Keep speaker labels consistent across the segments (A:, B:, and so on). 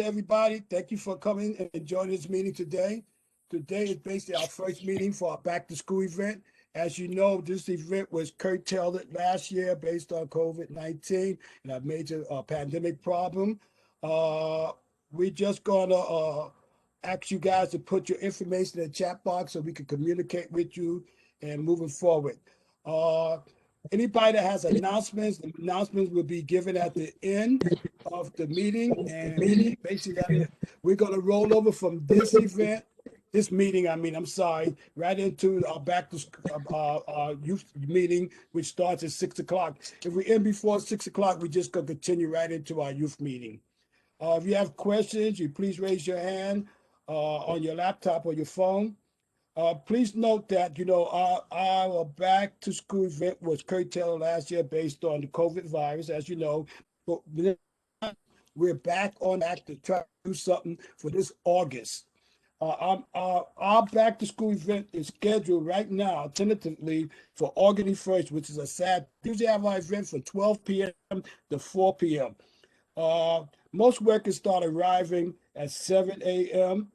A: everybody. Thank you for coming and joining this meeting today. Today is basically our first meeting for our back to school event. As you know, this event was curtailed last year based on COVID-19 and a major pandemic problem. Uh, we just gonna ask you guys to put your information in the chat box so we can communicate with you and moving forward. Uh, Anybody that has announcements, the announcements will be given at the end of the meeting. And basically, we're going to roll over from this event, this meeting, I'm sorry, right into our back to our youth meeting, which starts at 6 o'clock. If we end before 6 o'clock, we just going to continue right into our youth meeting. If you have questions, you please raise your hand on your laptop or your phone. Please note that, our back to school event was curtailed last year based on the COVID virus, as you know, but we're back on track to try to do something for this August. Our back to school event is scheduled right now, tentatively, for August 1st, which is a Saturday. Usually have our event from 12 p.m. to 4 p.m. Most workers start arriving at 7 a.m.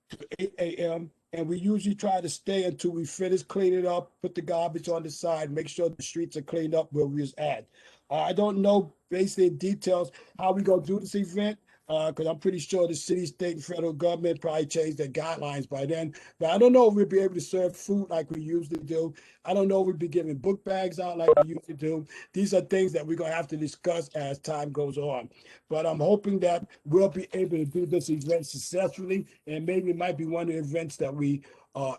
A: to 8 a.m. And we usually try to stay until we finish cleaning up, put the garbage on the side, make sure the streets are cleaned up where we was at. I don't know basically details how we gonna do this event, because I'm pretty sure the city, state, and federal government probably changed their guidelines by then. But I don't know if we'll be able to serve food like we usually do. I don't know if we'll be giving book bags out like we usually do. These are things that we're gonna have to discuss as time goes on. But I'm hoping that we'll be able to do this event successfully, and maybe it might be one of the events that we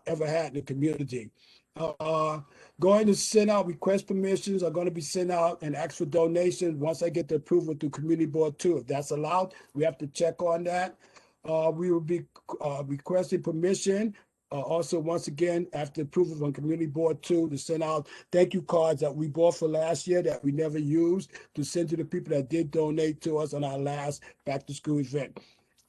A: ever had in the community. Uh, Going to send out request permissions are going to be sent out and ask for donations once I get the approval through community board too. If that's allowed, we have to check on that. We will be requesting permission also, once again, after approval from community board two, to send out thank you cards that we bought for last year that we never used, to send to the people that did donate to us on our last back to school event.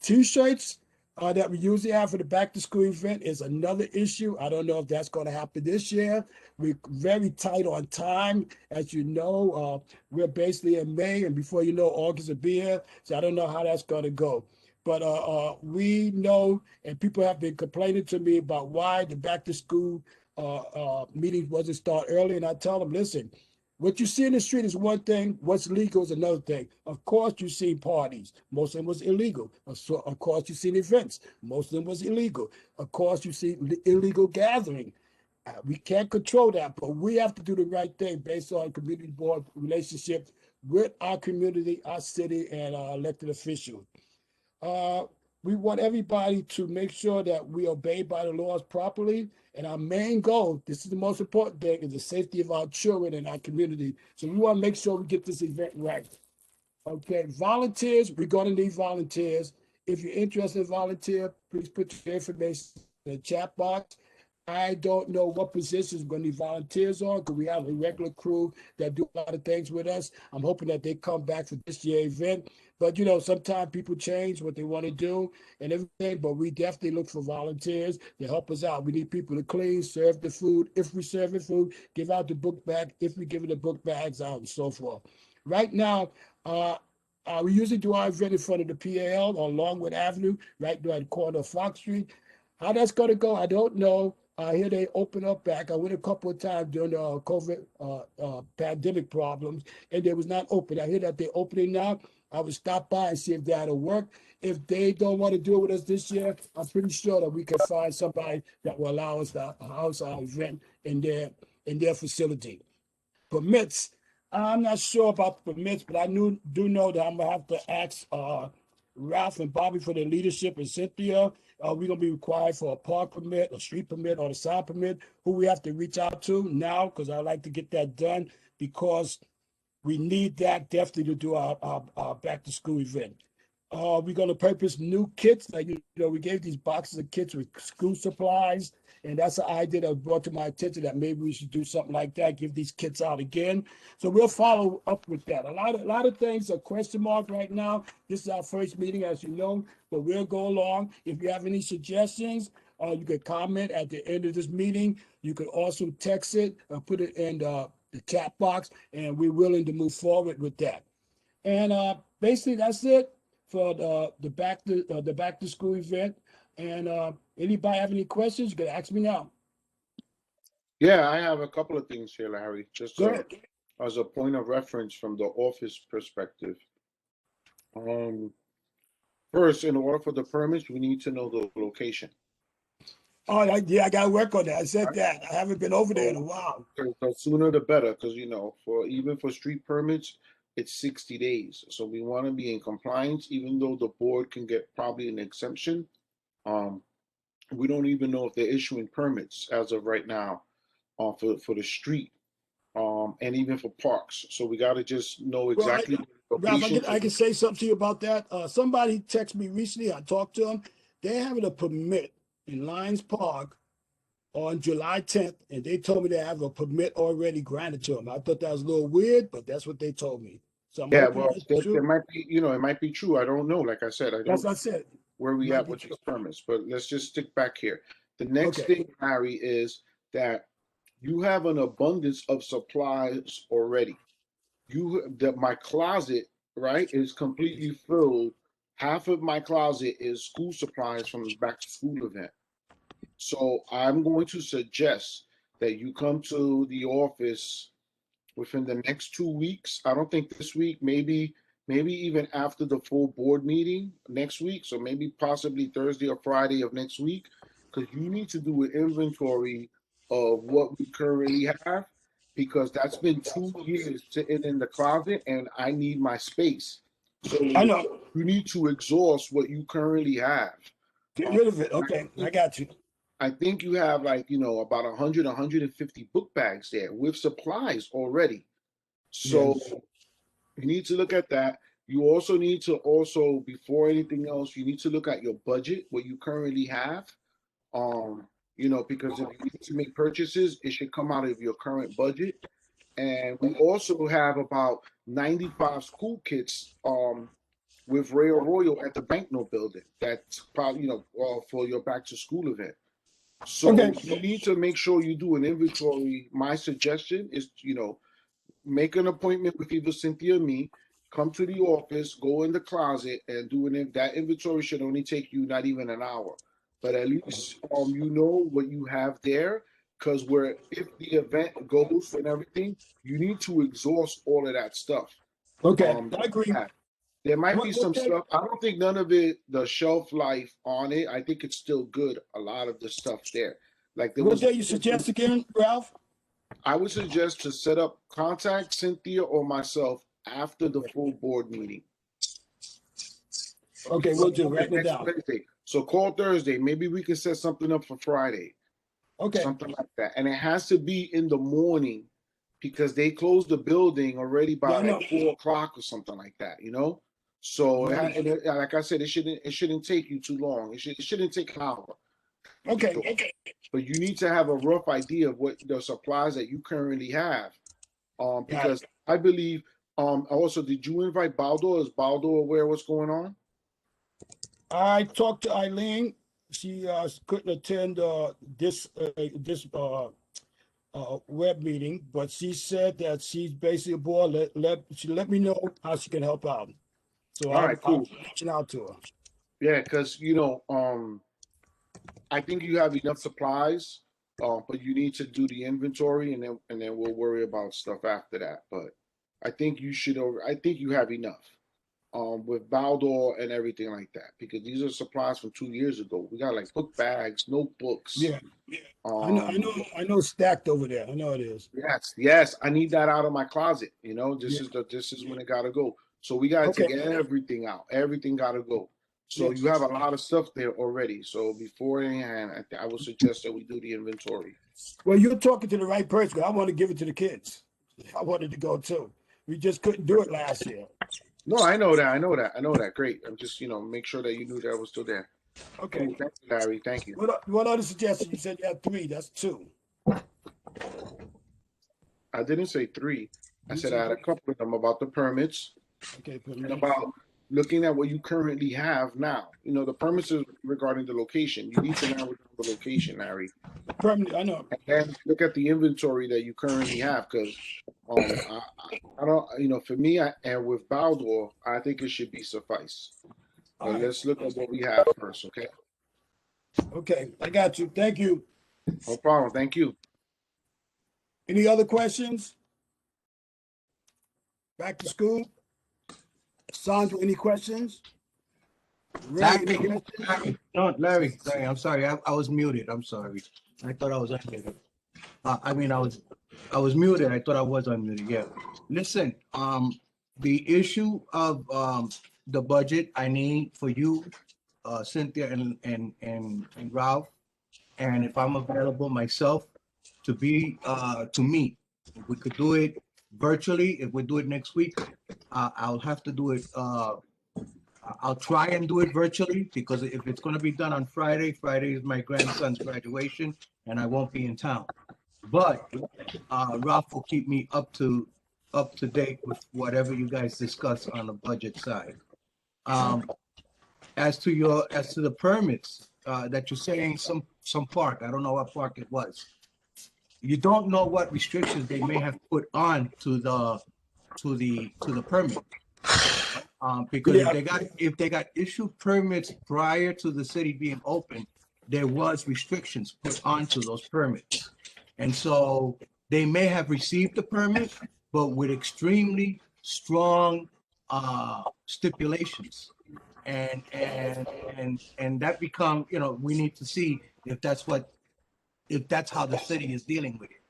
A: T-shirts that we usually have for the back to school event is another issue. I don't know if that's going to happen this year. We're very tight on time. As you know, we're basically in May, and before you know, August will be here. So I don't know how that's going to go. But we know, and people have been complaining to me about why the back to school meetings wasn't start early. And I tell them, listen, what you see in the street is one thing, what's legal is another thing. Of course, you see parties. Most of them was illegal. So, of course, you see events. Most of them was illegal. Of course, you see illegal gathering. We can't control that, but we have to do the right thing based on community board relationships with our community, our city, and our elected officials. Uh, we want everybody to make sure that we obey by the laws properly. And our main goal, this is the most important thing, is the safety of our children and our community. So we want to make sure we get this event right. Okay, volunteers, we're going to need volunteers. If you're interested in volunteer, please put your information in the chat box. I don't know what positions we're going to need volunteers on, because we have a regular crew that do a lot of things with us. I'm hoping that they come back for this year event. But, sometimes people change what they want to do and everything, but we definitely look for volunteers to help us out. We need people to clean, serve the food. If we serve the food, give out the book bag, if we give the book bags out, and so forth. Right now, we usually do our event in front of the PAL on Longwood Avenue, right there at the corner of Fox Street. How that's going to go, I don't know. I hear they open up back. I went a couple of times during the COVID pandemic problems, and they was not open. I hear that they're opening now. I would stop by and see if that'll work. If they don't want to do it with us this year, I'm pretty sure that we can find somebody that will allow us to house our event in their facility. Permits. I'm not sure about the permits, but do know that I'm gonna have to ask Ralph and Bobby for their leadership, and Cynthia. We're gonna be required for a park permit, a street permit, or a sign permit. Who we have to reach out to now, because I like to get that done, because we need that definitely to do our back to school event. We're going to purchase new kits. Like, we gave these boxes of kits with school supplies, and that's an idea that was brought to my attention that maybe we should do something like that, give these kits out again. So we'll follow up with that. A lot of things are question mark right now. This is our first meeting, as you know, but we'll go along. If you have any suggestions, you can comment at the end of this meeting. You can also text it or put it in the chat box, and we're willing to move forward with that. And basically, that's it for the back to school event. And anybody have any questions? You can ask me now.
B: Yeah, I have a couple of things here, Larry, just
A: Go ahead.
B: as a point of reference from the office perspective. Um, First, in order for the permits, we need to know the location.
A: Oh, yeah, I got to work on that. I said that. I haven't been over there in a while.
B: The sooner the better, because for even for street permits, it's 60 days. So we want to be in compliance, even though the board can get probably an exemption. Um, we don't even know if they're issuing permits as of right now, for the street, and even for parks. So we got to just know
A: Well,
B: exactly
A: Ralph,
B: locations.
A: I can say something to you about that. Somebody texted me recently. I talked to them. They're having a permit in Lions Park on July 10th, and they told me they have a permit already granted to them. I thought that was a little weird, but that's what they told me. So I'm
B: Yeah,
A: hoping
B: well,
A: that's
B: there
A: true.
B: might be, it might be true. I don't know. Like I said, I
A: That's
B: don't
A: what I said.
B: where we
A: Might
B: at
A: be
B: with
A: true.
B: these permits, but let's just stick back here. The next
A: Okay.
B: thing, Harry, is that you have an abundance of supplies already. That my closet, right, is completely filled. Half of my closet is school supplies from the back to school event. So I'm going to suggest that you come to the office within the next 2 weeks. I don't think this week, maybe even after the full board meeting next week. So maybe possibly Thursday or Friday of next week, because you need to do an inventory of what we currently have, because that's been 2 years sitting in the closet and I need my space. So
A: I know.
B: you need to exhaust what you currently have.
A: Get rid of it. Okay. I got you.
B: I think you have like, about 100, 150 book bags there with supplies already. So
A: Yes.
B: you need to look at that. You also need to before anything else, you need to look at your budget, what you currently have. Because if you need to make purchases, it should come out of your current budget. And we also have about 95 school kits with Rail Royal at the Banknote building. That's probably, for your back to school event. So
A: Okay.
B: you need to make sure you do an inventory. My suggestion is, make an appointment with either Cynthia or me, come to the office, go in the closet and do that inventory should only take you not even an hour. But at least you know what you have there, because if the event goes and everything, you need to exhaust all of that stuff.
A: Okay.
B: Um
A: I agree.
B: yeah. There might be some
A: What day?
B: stuff. I don't think none of it, the shelf life on it, I think it's still good. A lot of the stuff there. Like there
A: What
B: was
A: day you suggest again, Ralph?
B: I would suggest to set up contact Cynthia or myself after the full board meeting.
A: Okay, we'll do. Write it
B: Next
A: down.
B: Wednesday. So call Thursday. Maybe we can set something up for Friday.
A: Okay.
B: Something like that. And it has to be in the morning, because they close the building already by like 4 o'clock or something like that, So like I said, it shouldn't take you too long. It shouldn't take an hour.
A: Okay. Okay.
B: But you need to have a rough idea of what the supplies that you currently have. Because I believe, also, did you invite Baldo? Is Baldo aware of what's going on?
A: I talked to Eileen. She couldn't attend this web meeting, but she said that she's basically aboard. She let me know how she can help out. So
B: All right, cool.
A: I'm reaching out to her.
B: Yeah, because I think you have enough supplies, but you need to do the inventory, and then we'll worry about stuff after that. But I think I think you have enough, with Baldor and everything like that, because these are supplies from 2 years ago. We got like book bags, notebooks.
A: Yeah. I know stacked over there. I know it is.
B: Yes. I need that out of my closet. This
A: Yeah.
B: is when it gotta go. So we gotta take everything out. Everything gotta go. So you have a lot of stuff there already. So beforehand, I would suggest that we do the inventory.
A: Well, you're talking to the right person. I want to give it to the kids. I wanted to go too. We just couldn't do it last year.
B: No, I know that. Great. I'm just, make sure that you knew that I was still there.
A: Okay.
B: Cool. Thank you, Larry. Thank you.
A: What other suggestions? You said you had 3. That's 2.
B: I didn't say 3. I said I had a couple of them about the permits.
A: Okay.
B: And about looking at what you currently have now. The permits is regarding the location. You need to narrow down the location, Larry.
A: Permanent, I know.
B: And look at the inventory that you currently have, because I don't, for me, and with Baldor, I think it should be suffice.
A: All
B: But
A: right.
B: let's look at what we have first, okay?
A: Okay, I got you. Thank you.
B: No problem. Thank you.
A: Any other questions? Back to school? Sandra, any questions? Ray, any questions?
C: No, Larry, I'm sorry. I was muted. I'm sorry. I thought I was unmuted. I was muted. I thought I was unmuted. Yeah. Listen, the issue of the budget, I need for you, Cynthia and Ralph, and if I'm available myself to be to meet. If we could do it virtually, if we do it next week, I'll have to do it. I'll try and do it virtually because if it's going to be done on Friday, Friday is my grandson's graduation, and I won't be in town. But Ralph will keep me up to date with whatever you guys discuss on the budget side. As to the permits that you're saying, some park, I don't know what park it was. You don't know what restrictions they may have put on to the permit. Because if they got issued permits prior to the city being open, there was restrictions put onto those permits. And so they may have received the permit, but with extremely strong stipulations. And that become, we need to see if that's how the city is dealing with it,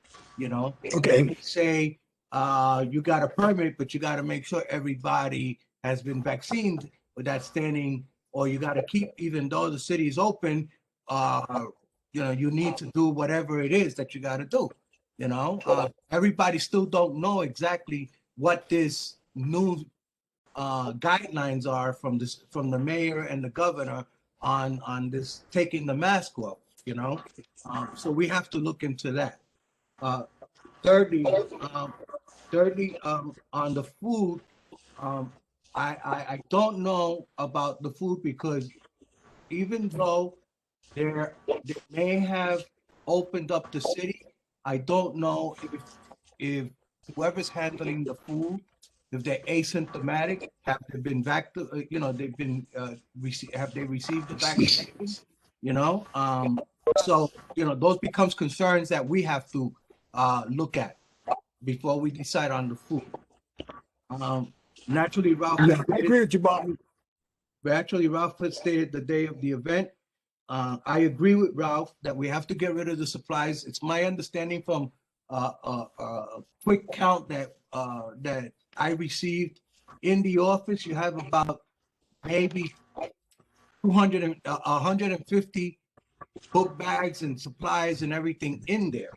A: Okay.
C: They may say, you got a permit, but you got to make sure everybody has been vaccinated with that standing, or you got to keep, even though the city is open, you need to do whatever it is that you got to do. Everybody still don't know exactly what this new guidelines are from the mayor and the governor on this taking the mask off. So we have to look into that. Thirdly, on the food, I don't know about the food because even though they may have opened up the city, I don't know if whoever's handling the food, if they're asymptomatic, have they been they've been have they received the vaccine? So those becomes concerns that we have to look at before we decide on the food. Naturally, Ralph.
A: Yeah, I agree with you, Bobby.
C: Ralph had stated the day of the event. I agree with Ralph that we have to get rid of the supplies. It's my understanding from a quick count that I received in the office. You have about maybe 150 book bags and supplies and everything in there.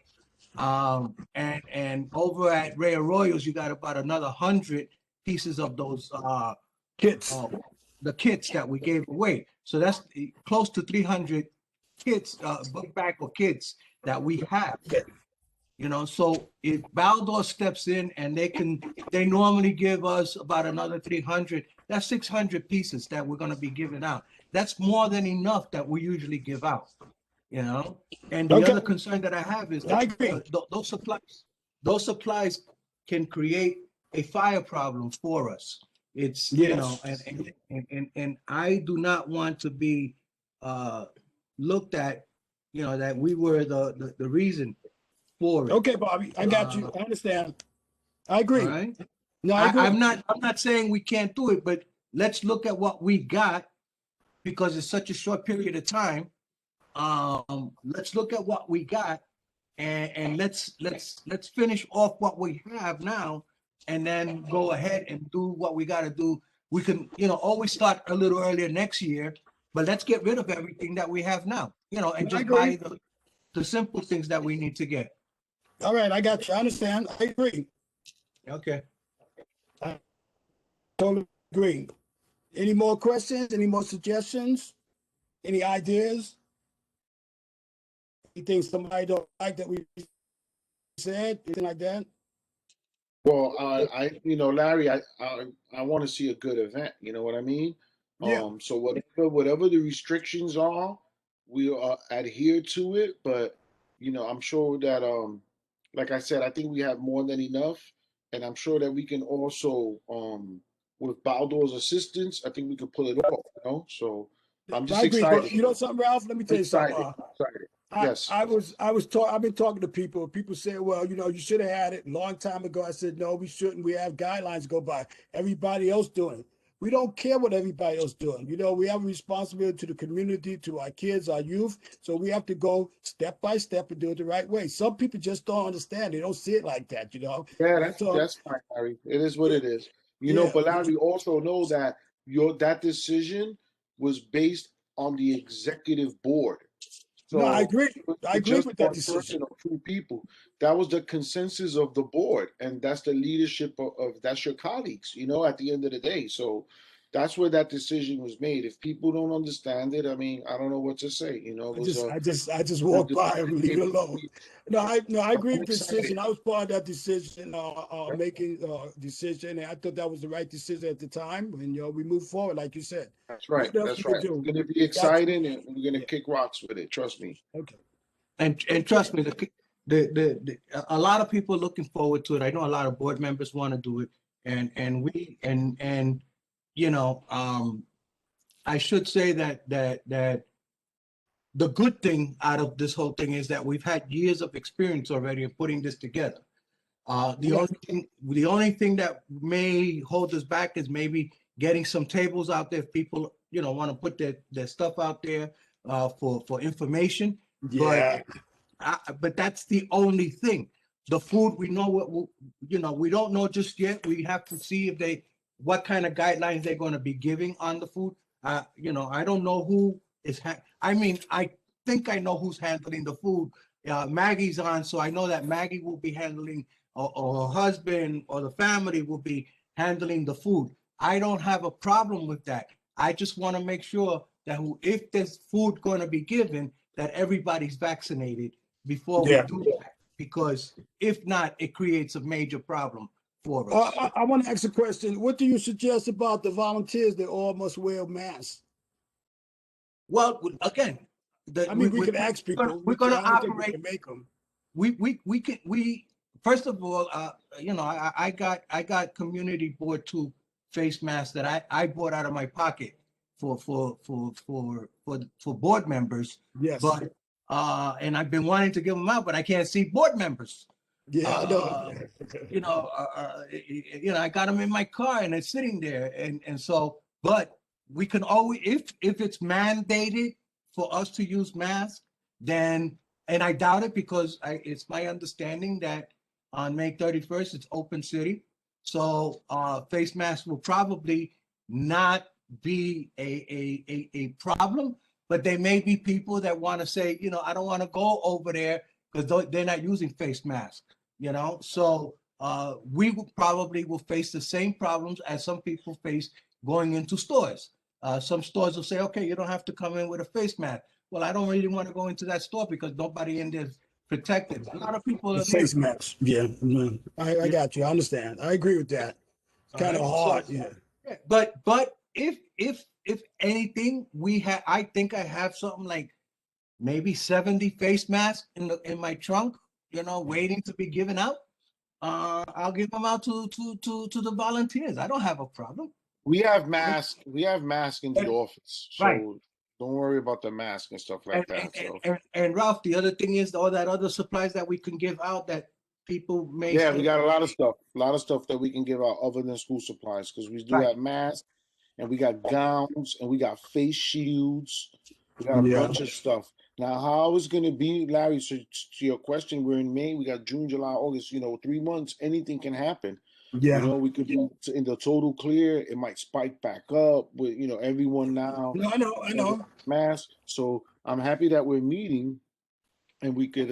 C: And over at Ray Arroyo's, you got about another 100 pieces of those
A: Kits.
C: the kits that we gave away. So that's close to 300 kits, book bag of kits that we have. So if Baldor steps in and they normally give us about another 300, that's 600 pieces that we're going to be giving out. That's more than enough that we usually give out. And the other concern that I have is that those supplies can create a fire problem for us. It's and I do not want to be looked at, that we were the reason for it.
A: Okay, Bobby, I got you. I understand. I agree.
C: All right.
A: No, I agree.
C: I'm not saying we can't do it, but let's look at what we got because it's such a short period of time. Let's look at what we got and let's finish off what we have now and then go ahead and do what we got to do. We can, always start a little earlier next year, but let's get rid of everything that we have now, and just buy the simple things that we need to get.
A: All right, I got you. I understand. I agree.
C: Okay.
A: I totally agree. Any more questions? Any more suggestions? Any ideas? Anything somebody don't like that we said? Anything like that?
B: Well, Larry, I want to see a good event. You know what I mean?
A: Yeah.
B: So whatever the restrictions are, we adhere to it. But I'm sure that like I said, I think we have more than enough. and I'm sure that we can also, with Baldor's assistance, I think we can pull it off, you know? So I'm just
A: I agree, but
B: excited.
A: you know something, Ralph? Let me tell you something.
B: Excited.
A: I,
B: Yes.
A: I've been talking to people. People say, well, you know, you should have had it a long time ago. I said, no, we shouldn't. We have guidelines to go by. Everybody else doing it. We don't care what everybody else doing. You know, we have a responsibility to the community, to our kids, our youth. So we have to go step by step and do it the right way. Some people just don't understand. They don't see it like that, you know.
B: Yeah,
A: So
B: that's fine, Larry. It is what it is. You know,
A: yeah,
B: but Larry, also know that that decision was based on the executive board.
A: no, I
B: So
A: agree.
B: it was
A: I agree
B: just
A: with that
B: one
A: decision.
B: person or two people. That was the consensus of the board, and that's the leadership of that's your colleagues, you know, at the end of the day. So that's where that decision was made. If people don't understand it, I mean, I don't know what to say. You know, it was a
A: I just
B: good
A: walk by and leave it
B: decision.
A: alone. No, I agree
B: I'm
A: with the
B: excited.
A: decision. I was part of that decision, making decision, and I thought that was the right decision at the time. And you know, we move forward, like you said.
B: That's right.
A: What else
B: That's
A: we can
B: right.
A: do?
B: It's going to be
A: Got you.
B: exciting, and we're going to
A: Yeah.
B: kick rocks with it. Trust me.
A: Okay.
C: And trust me, a lot of people are looking forward to it. I know a lot of board members want to do it, and you know, I should say that the good thing out of this whole thing is that we've had years of experience already of putting this together.
A: Yeah.
C: The only thing that may hold us back is maybe getting some tables out there. If people, you know, want to put their stuff out there for information.
A: Yeah.
C: But that's the only thing. The food, we know you know, we don't know just yet. We have to see if what kind of guidelines they're going to be giving on the food. You know, I don't know who is, I mean, I think I know who's handling the food. Maggie's on, so I know that Maggie will be handling, or her husband or the family will be handling the food. I don't have a problem with that. I just want to make sure that if there's food going to be given, that everybody's vaccinated before we
A: Yeah.
C: do that, because if not, it creates a major problem for us.
A: I want to ask a question. What do you suggest about the volunteers that all must wear masks?
C: Well, again,
A: I mean, we could ask people.
C: we're going to
A: I don't think we
C: operate.
A: can make them.
C: We first of all, you know, I got community board 2 face masks that I bought out of my pocket for board members.
A: Yes.
C: But and I've been wanting to give them out, but I can't see board members.
A: Yeah, I know.
C: You know, I got them in my car and it's sitting there, and so, but we can always, if it's mandated for us to use masks, then, and I doubt it, because it's my understanding that on May 31st it's open city, so face masks will probably not be a problem, but there may be people that want to say, you know, I don't want to go over there because they're not using face masks, you know. So we will face the same problems as some people face going into stores. Some stores will say, okay, you don't have to come in with a face mask. Well, I don't really want to go into that store because nobody in there is protected. A lot of people are
A: face masks. Yeah, I got you. I understand. I agree with that. It's kind of hard. Yeah.
C: But if anything, I think I have something like maybe 70 face masks in my trunk, you know, waiting to be given out. I'll give them out to the volunteers. I don't have a problem.
B: We have masks. We have masks in the office, so
C: Right.
B: don't worry about the mask and stuff like that. So
C: And Ralph, the other thing is all that other supplies that we can give out that people may.
B: yeah, we got a lot of stuff that we can give out other than school supplies, because we do
C: Right.
B: have masks, and we got gowns, and we got face shields. We got a
A: Yeah.
B: bunch of stuff. Now, how it's gonna be, Larry? So to your question, we're in May. We got June, July, August. You know, 3 months. Anything can happen.
A: Yeah.
B: You know, we could be in the total clear. It might spike back up with, you know, everyone now.
A: No, I know.
B: Mask. So I'm happy that we're meeting, and we could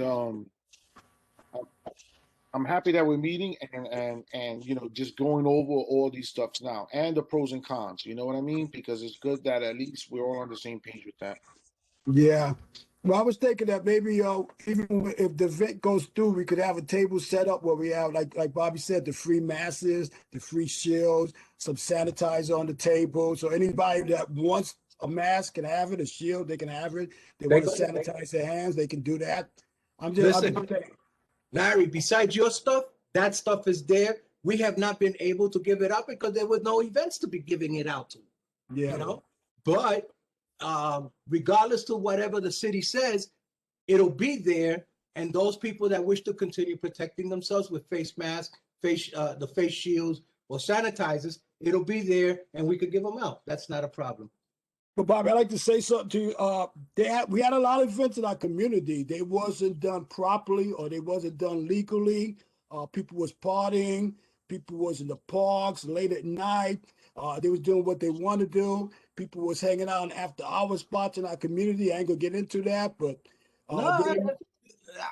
B: I'm happy that we're meeting and you know, just going over all these stuffs now and the pros and cons. You know what I mean? Because it's good that at least we're all on the same page with that.
A: Yeah. Well, I was thinking that maybe even if the event goes through, we could have a table set up where we have, like Bobby said, the free masks, the free shields, some sanitizer on the table. So anybody that wants a mask can have it, a shield, they can have it. They want to sanitize their hands, they can do that. I'm just
C: Listen, Larry, besides your stuff, that stuff is there. we have not been able to give it up because there was no events to be giving it out to,
A: Yeah.
C: you know? But regardless to whatever the city says, it'll be there. And those people that wish to continue protecting themselves with face masks, the face shields or sanitizers, it'll be there and we could give them out. That's not a problem.
A: But Bobby, I'd like to say something to you. We had a lot of events in our community. They wasn't done properly or they wasn't done legally. People was partying. People was in the parks late at night. They was doing what they want to do. People was hanging out in after hour spots in our community. I ain't gonna get into that, but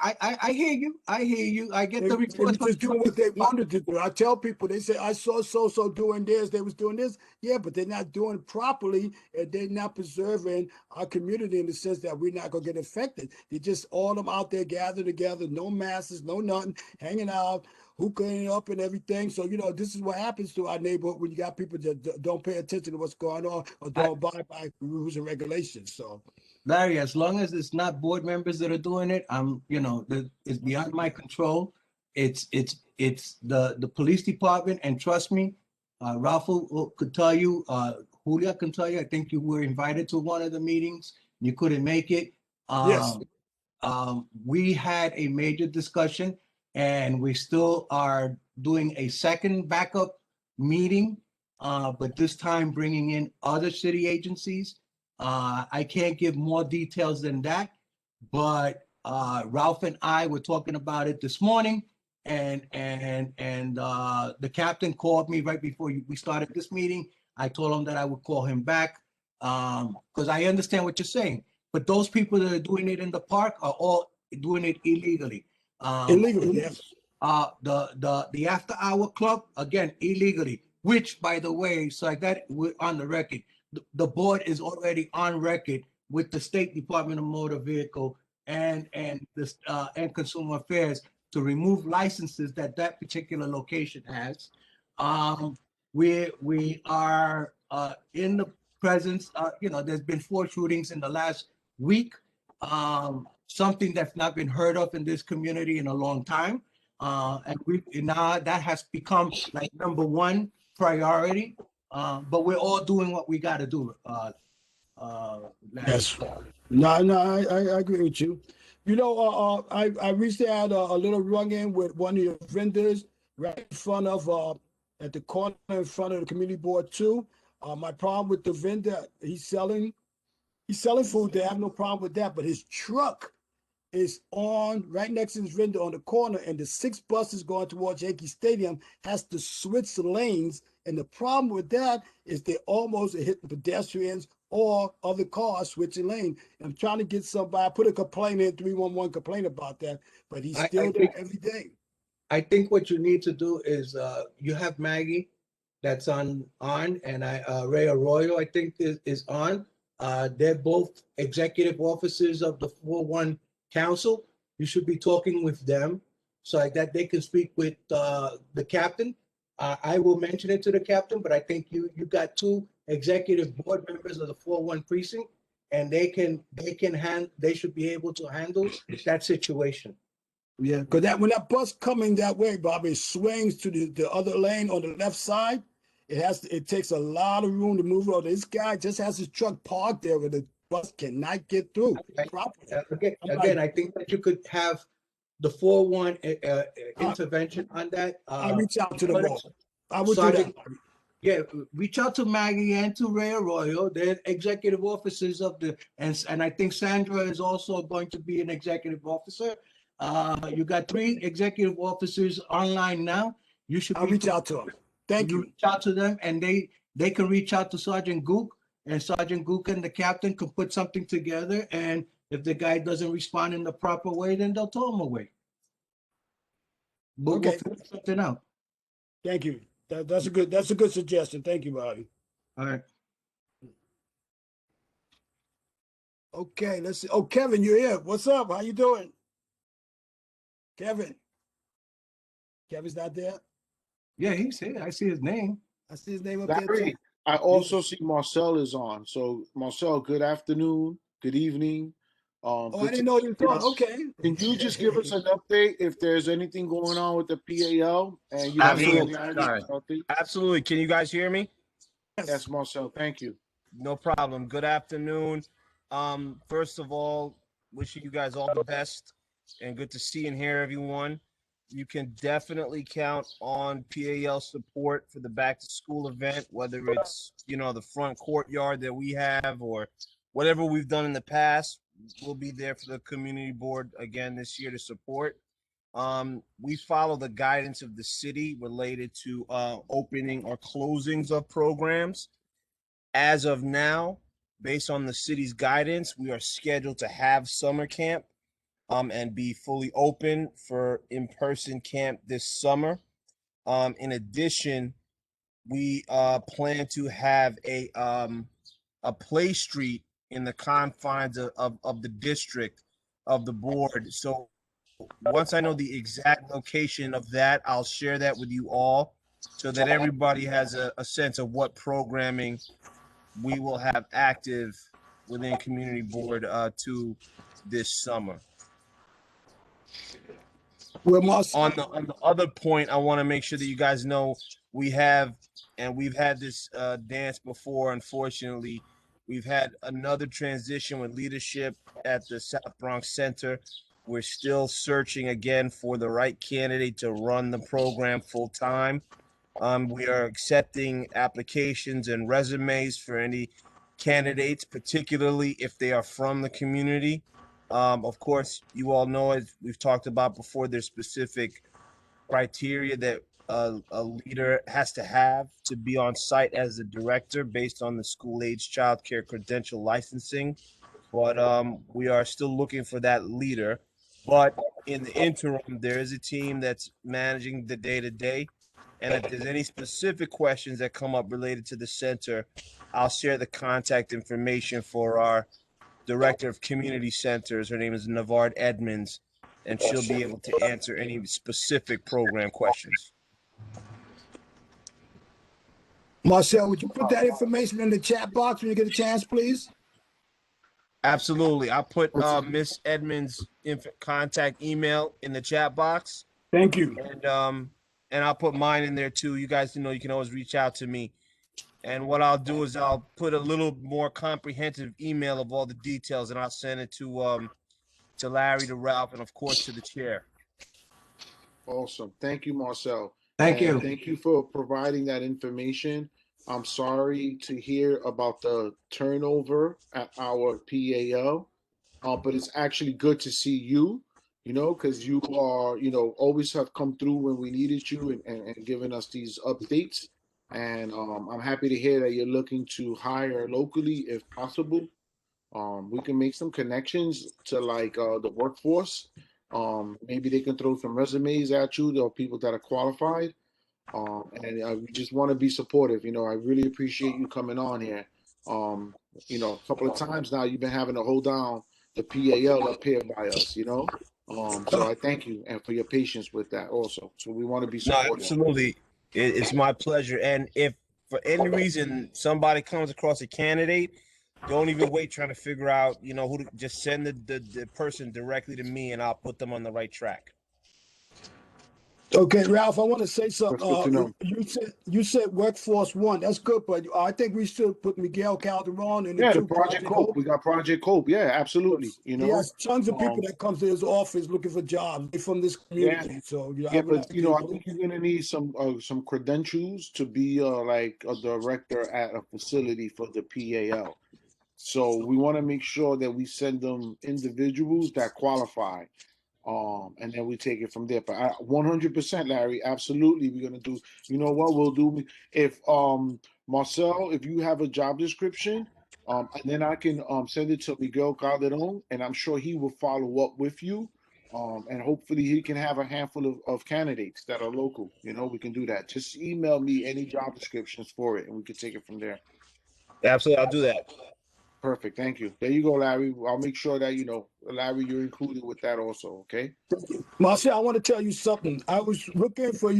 C: I hear you. I hear you. I get the
A: they
C: reports.
A: was just doing what they wanted to do. I tell people, they say, I saw so doing this, they was doing this. Yeah, but they're not doing it properly and they're not preserving our community in the sense that we're not going to get infected. They just all them out there gathered together, no masks, no nothing, hanging out, hookahing up and everything. So, you know, this is what happens to our neighborhood when you got people that don't pay attention to what's going on or don't abide by rules and regulations. So,
C: Larry, as long as it's not board members that are doing it, it's beyond my control. It's the police department, and trust me, Ralph could tell you, Julia can tell you. I think you were invited to one of the meetings. You couldn't make it.
A: yes.
C: We had a major discussion, and we still are doing a second backup meeting, but this time bringing in other city agencies. I can't give more details than that, but Ralph and I were talking about it this morning, and the captain called me right before we started this meeting. I told him that I would call him back because I understand what you're saying, but those people that are doing it in the park are all doing it illegally.
A: Illegally, yes.
C: The after hour club, again, illegally, which, by the way, so like that, we're on the record. The board is already on record with the State Department of Motor Vehicle and Consumer Affairs to remove licenses that particular location has. We are in the presence. There's been 4 shootings in the last week. Something that's not been heard of in this community in a long time. And now that has become like #1 priority. But we're all doing what we got to do.
A: Yes. No, I agree with you. You know, I recently had a little run-in with one of your vendors right in front of, at the corner in front of the community board too. My problem with the vendor, he's selling food. They have no problem with that, but his truck is on right next to his vendor on the corner, and the 6 buses going towards Yankee Stadium has to switch lanes. And the problem with that is they almost are hitting pedestrians or other cars switching lane. I'm trying to get somebody, I put a complaint in, 311 complaint about that, but he's still there every day.
C: I think what you need to do is you have Maggie that's on, and Ray Arroyo, I think is on. They're both executive officers of the 4-1 Council. You should be talking with them so like that they can speak with the captain. I will mention it to the captain, but I think you got 2 executive board members of the 4-1 precinct, and they should be able to handle that situation.
A: Yeah, because when that bus coming that way, Bobby, it swings to the other lane on the left side. It takes a lot of room to move over. This guy just has his truck parked there where the bus cannot get through properly.
C: Again, I think that you could have the 4-1 intervention on that.
A: I'll reach out to them all. I would do that.
C: Yeah, reach out to Maggie and to Ray Arroyo. They're executive officers of and I think Sandra is also going to be an executive officer. You got 3 executive officers online now.
A: I'll reach out to them. Thank you.
C: Reach out to them, and they can reach out to Sergeant Gook, and Sergeant Gook and the captain can put something together. And if the guy doesn't respond in the proper way, then they'll throw him away. But
A: okay.
C: We'll figure something out.
A: Thank you. That's a good suggestion. Thank you, Bobby.
C: All right.
A: Okay, let's see. Oh, Kevin, you're here. What's up? How you doing? Kevin. Kevin's not there?
C: Yeah, he's here. I see his name.
A: I see his name up
B: Larry,
A: there too.
B: I also see Marcel is on. So Marcel, good afternoon, good evening.
A: Oh, I didn't know you thought, okay.
B: Can you just give us an update if there's anything going on with the PAL and you
D: Absolutely.
B: have
D: Sorry.
B: update?
D: Absolutely. Can you guys hear me?
B: Yes, Marcel, thank you.
D: No problem. Good afternoon. First of all, wishing you guys all the best and good to see and hear everyone. You can definitely count on PAL support for the back to school event, whether it's, the front courtyard that we have or whatever we've done in the past. We'll be there for the community board again this year to support. We follow the guidance of the city related to opening or closings of programs. As of now, based on the city's guidance, we are scheduled to have summer camp and be fully open for in-person camp this summer. In addition, we plan to have a play street in the confines of the district of the board. So once I know the exact location of that, I'll share that with you all so that everybody has a sense of what programming we will have active within community board to this summer.
A: Well, Marcel,
D: On the other point, I want to make sure that you guys know we've had this dance before. Unfortunately, we've had another transition with leadership at the South Bronx Center. We're still searching again for the right candidate to run the program full time. We are accepting applications and resumes for any candidates, particularly if they are from the community. Of course, you all know, as we've talked about before, there's specific criteria that a leader has to have to be on site as a director based on the school-age child care credential licensing. But we are still looking for that leader. But in the interim, there is a team that's managing the day-to-day. And if there's any specific questions that come up related to the center, I'll share the contact information for our director of community centers. Her name is Navard Edmonds, and she'll be able to answer any specific program questions.
A: Marcel, would you put that information in the chat box when you get a chance, please?
D: Absolutely. I'll put Miss Edmonds' contact email in the chat box.
A: Thank you.
D: And I'll put mine in there too. You guys know you can always reach out to me. And what I'll do is I'll put a little more comprehensive email of all the details, and I'll send it to Larry, to Ralph, and of course to the chair.
B: Awesome. Thank you, Marcel.
C: Thank you.
B: Thank you for providing that information. I'm sorry to hear about the turnover at our PAL, but it's actually good to see you, because you are, always have come through when we needed you and given us these updates. And I'm happy to hear that you're looking to hire locally if possible. We can make some connections to the workforce. Maybe they can throw some resumes at you. There are people that are qualified. And we just want to be supportive. I really appreciate you coming on here. A couple of times now you've been having to hold down the PAL up here by us, so I thank you and for your patience with that also. So we want to be supportive.
D: No, absolutely. It's my pleasure. And if for any reason somebody comes across a candidate, don't even wait trying to figure out, who to just send the person directly to me and I'll put them on the right track.
A: Okay, Ralph, I want to say something.
B: That's good to know.
A: You said Workforce One. That's good, but I think we should put Miguel Calderon in
B: the Project Hope. We got Project Hope. Yeah, absolutely.
A: He has tons of people that come to his office looking for jobs from this community. So
B: I think you're gonna need some credentials to be like a director at a facility for the PAL. So we want to make sure that we send them individuals that qualify. And then we take it from there. But 100%, Larry, absolutely, we're gonna do. You know what we'll do? If Marcel, if you have a job description, and then I can send it to Miguel Calderon, and I'm sure he will follow up with you. And hopefully he can have a handful of candidates that are local. We can do that. Just email me any job descriptions for it, and we can take it from there.
D: Absolutely, I'll do that.
B: Perfect. Thank you. There you go, Larry. I'll make sure that, Larry, you're included with that also. Okay.
A: Marcel, I want to tell you something. I was looking for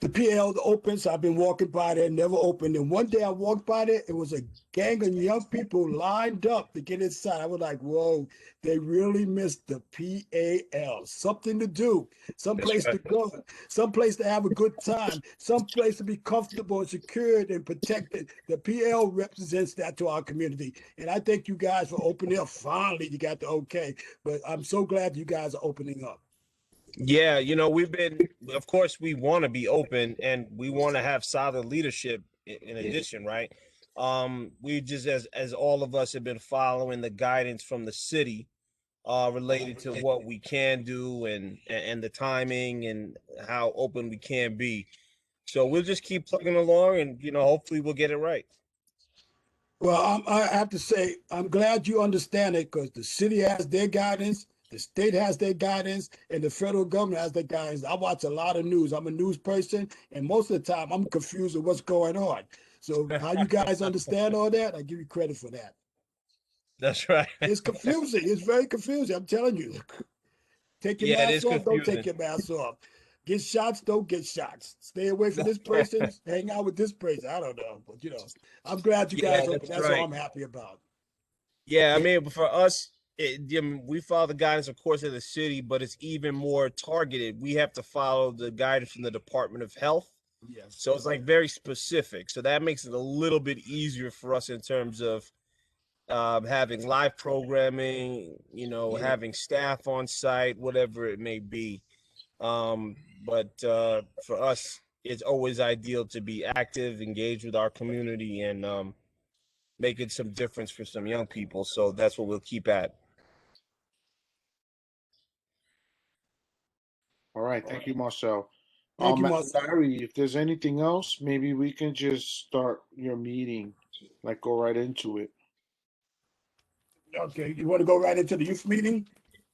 A: the PL open, so I've been walking by there, never opened. And one day I walked by there, it was a gang of young people lined up to get inside. I was like, whoa, they really missed the PAL. Something to do, someplace to go, someplace to have a good time, someplace to be comfortable and secured and protected. The PL represents that to our community. And I thank you guys for opening up. Finally, you got the okay. But I'm so glad you guys are opening up.
D: Yeah, of course, we want to be open and we want to have solid leadership in addition, right? We just, as all of us have been following the guidance from the city, related to what we can do and the timing and how open we can be. So we'll just keep plugging along and, hopefully we'll get it right.
A: Well, I have to say, I'm glad you understand it because the city has their guidance, the state has their guidance, and the federal government has their guidance. I watch a lot of news. I'm a news person, and most of the time I'm confused with what's going on. So how you guys understand all that, I give you credit for that.
D: That's right.
A: It's confusing. It's very confusing. I'm telling you. Take your
D: Yeah, it
A: mask
D: is
A: off, don't take
D: confusing.
A: your mask off. Get shots, don't get shots. Stay away from this person, hang out with this person. I don't know, but I'm glad you
D: Yeah,
A: guys open.
D: that's
A: That's
D: right.
A: all I'm happy about.
D: Yeah, I mean, for us, we follow the guidance, of course, of the city, but it's even more targeted. We have to follow the guidance from the Department of Health.
A: Yes.
D: So it's like very specific. So that makes it a little bit easier for us in terms of having live programming, having staff on site, whatever it may be. But for us, it's always ideal to be active, engaged with our community, and making some difference for some young people. So that's what we'll keep at.
B: All right, thank you, Marcel.
A: Thank you, Marcel.
B: Larry, if there's anything else, maybe we can just start your meeting, like go right into it.
A: Okay, you want to go right into the youth meeting?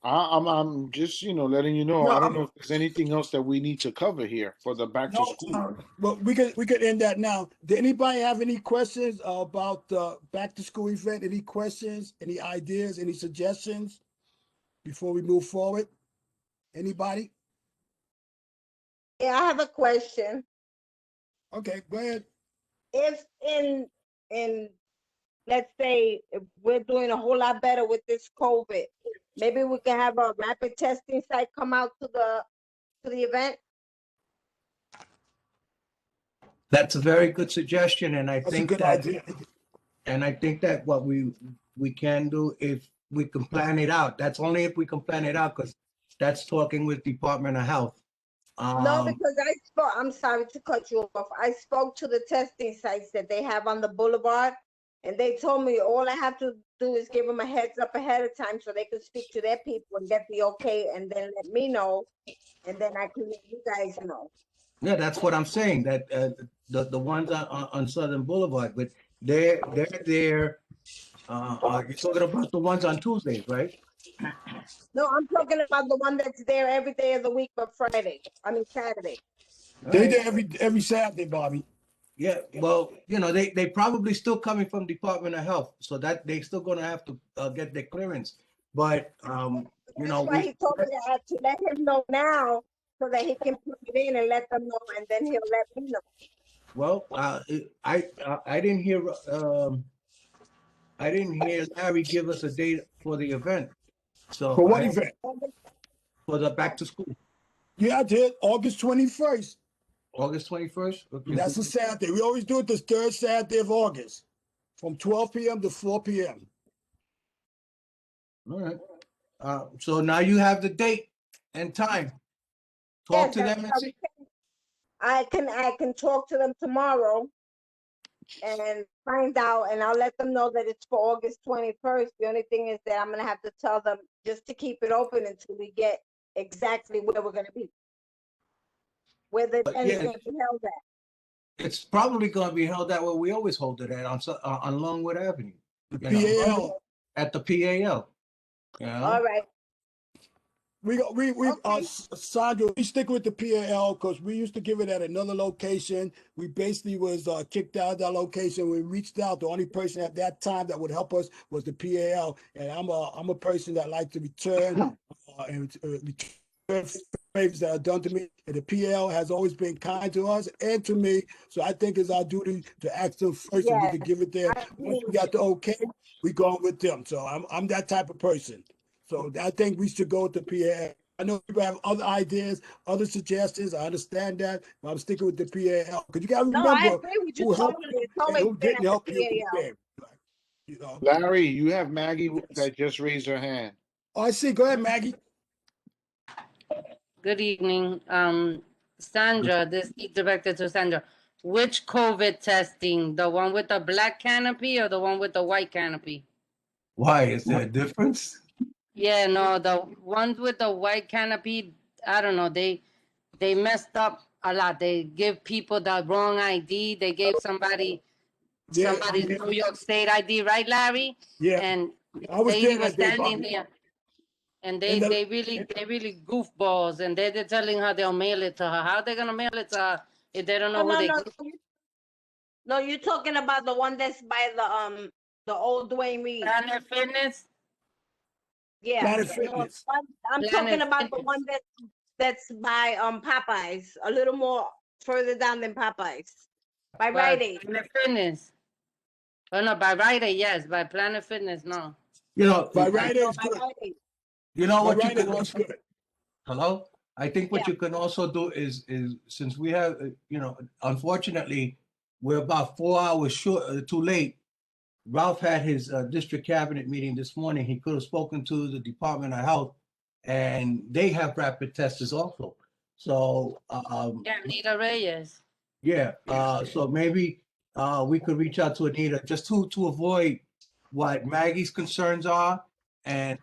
B: I'm just, letting you know.
A: No,
B: I don't know if there's anything else that we need to cover here for the back to
A: No,
B: school.
A: well, we could end that now. Did anybody have any questions about the back to school event? Any questions, any ideas, any suggestions before we move forward? Anybody?
E: Yeah, I have a question.
A: Okay, go ahead.
E: If in let's say if we're doing a whole lot better with this COVID, maybe we can have a rapid testing site come out to the event.
C: That's a very good suggestion, and I
A: That's a
C: think
A: good
C: that,
A: idea.
C: and I think that what we can do if we can plan it out. That's only if we can plan it out, because that's talking with Department of Health.
E: No, because I'm sorry to cut you off. I spoke to the testing sites that they have on the boulevard, and they told me all I have to do is give them a heads up ahead of time so they can speak to their people and get the okay, and then let me know, and then I can let you guys know.
C: Yeah, that's what I'm saying, that the ones on Southern Boulevard, but they're there. You're talking about the ones on Tuesdays, right?
E: No, I'm talking about the one that's there every day of the week but Saturday.
A: They do every Saturday, Bobby.
C: Yeah, well, they probably still coming from Department of Health, so that they still gonna have to get their clearance. But
E: That's why he told me I had to let him know now so that he can put it in and let them know, and then he'll let me know.
C: well, I didn't hear Larry give us a date for the event. So
A: For what event?
C: For the back to school,
A: Yeah, I did. August 21st.
C: August 21st. Okay.
A: That's a Saturday. We always do it this third Saturday of August from 12 p.m. to 4 p.m.
C: All right. So now you have the date and time. Talk to them and see.
E: I can talk to them tomorrow and find out, and I'll let them know that it's for August 21st. The only thing is that I'm gonna have to tell them just to keep it open until we get exactly where we're gonna be, where the event is gonna be held at.
C: It's probably going to be held that way. We always hold it at on Longwood Avenue.
A: PAL.
C: At the PAL. Yeah.
E: All right.
A: Sandra, we stick with the PAL because we used to give it at another location. We basically was kicked out of that location. We reached out. The only person at that time that would help us was the PAL. And I'm a person that likes to return and return favors that are done to me. And the PL has always been kind to us and to me. So I think it's our duty to ask them first if we
E: Yes,
A: could give it there.
E: I
A: Once
E: agree
A: we
E: with
A: got
E: you.
A: the okay, we going with them. So I'm that type of person. So I think we should go with the PL. I know people have other ideas, other suggestions. I understand that, but I'm sticking with the PAL. Because you got to
E: No, I
A: remember
E: agree with you
A: who helped
E: totally.
A: you
E: It's
A: and
E: always
A: who
E: been
A: didn't
E: at the
A: help you.
E: PAL.
A: You know.
B: Larry, you have Maggie that just raised her hand.
A: Oh, I see. Go ahead, Maggie.
F: Good evening. Sandra, this is directed to Sandra. Which COVID testing? The one with the black canopy or the one with the white canopy?
C: Why? Is there a difference?
F: Yeah, no, the ones with the white canopy, I don't know, they messed up a lot. They give people the wrong ID. They gave somebody's
A: Yeah,
F: New York State ID, right, Larry?
A: yeah.
F: And
A: I was
F: lady
A: there
F: was
A: that day,
F: standing
A: Bobby.
F: there. And
A: And
F: they really goofballs, and they're telling her they'll mail it to her. How they gonna mail it to her if they don't know
E: Oh,
F: who
E: no,
F: they?
E: no, no, you're talking about the one that's by the old Dwayne Reed.
F: Planet Fitness.
E: Yeah.
A: Planet
E: No,
A: Fitness.
E: I'm
F: Planet
E: talking about the
F: Fitness.
E: one that's by Popeyes, a little more further down than Popeyes. By Rite Aid.
F: Planet Fitness. Oh no, by Rite Aid, yes. By Planet Fitness, no.
C: You know,
A: By Rite Aid
E: No,
A: is
E: by
A: good.
E: Rite Aid.
C: you know
A: By
C: what you
A: Rite Aid
C: can
A: is
C: also,
A: good.
C: hello? I think what
E: Yeah.
C: you can also do is since we have, unfortunately, we're about 4 hours short, too late. Ralph had his district cabinet meeting this morning. He could have spoken to the Department of Health, and they have rapid testers also. So,
F: Yeah, Anita Reyes.
C: yeah, so maybe we could reach out to Anita just to avoid what Maggie's concerns are and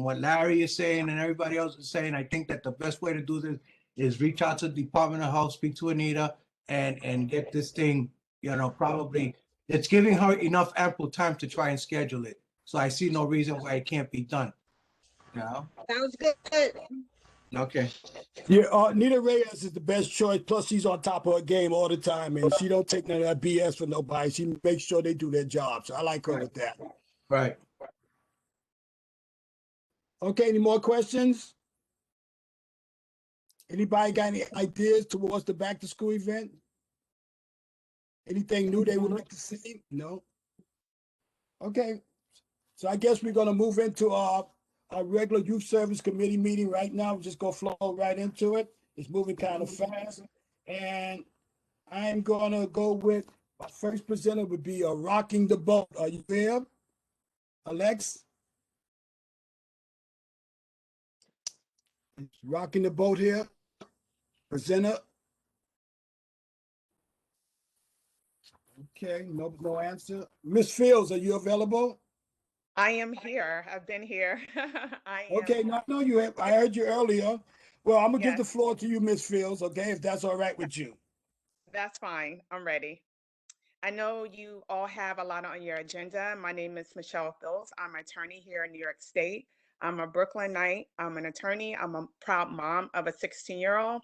C: what Larry is saying and everybody else is saying. I think that the best way to do this is reach out to the Department of Health, speak to Anita and get this thing, probably it's giving her enough ample time to try and schedule it. So I see no reason why it can't be done.
E: Sounds good.
C: Okay.
A: Yeah, Nita Reyes is the best choice. Plus, she's on top of her game all the time, and she don't take none of that BS for nobody. She makes sure they do their job. So I like her with that.
C: Right.
A: Okay, any more questions? Anybody got any ideas towards the back to school event? Anything new they would like to see? No? Okay. So I guess we're gonna move into our regular youth service committee meeting right now. We're just gonna flow right into it. It's moving kind of fast. And I'm gonna go with my first presenter would be Rocking the Boat. Are you there? Alex? Rocking the Boat here. Presenter. Okay, no answer. Miss Fields, are you available?
G: I am here. I've been here. I am.
A: Okay, no, you have. I heard you earlier. Well, I'm gonna give the
G: Yes.
A: floor to you, Miss Fields, okay, if that's all right with you.
G: That's fine. I'm ready. I know you all have a lot on your agenda. My name is Michelle Fields. I'm an attorney here in New York State. I'm a Brooklynite. I'm an attorney. I'm a proud mom of a 16-year-old.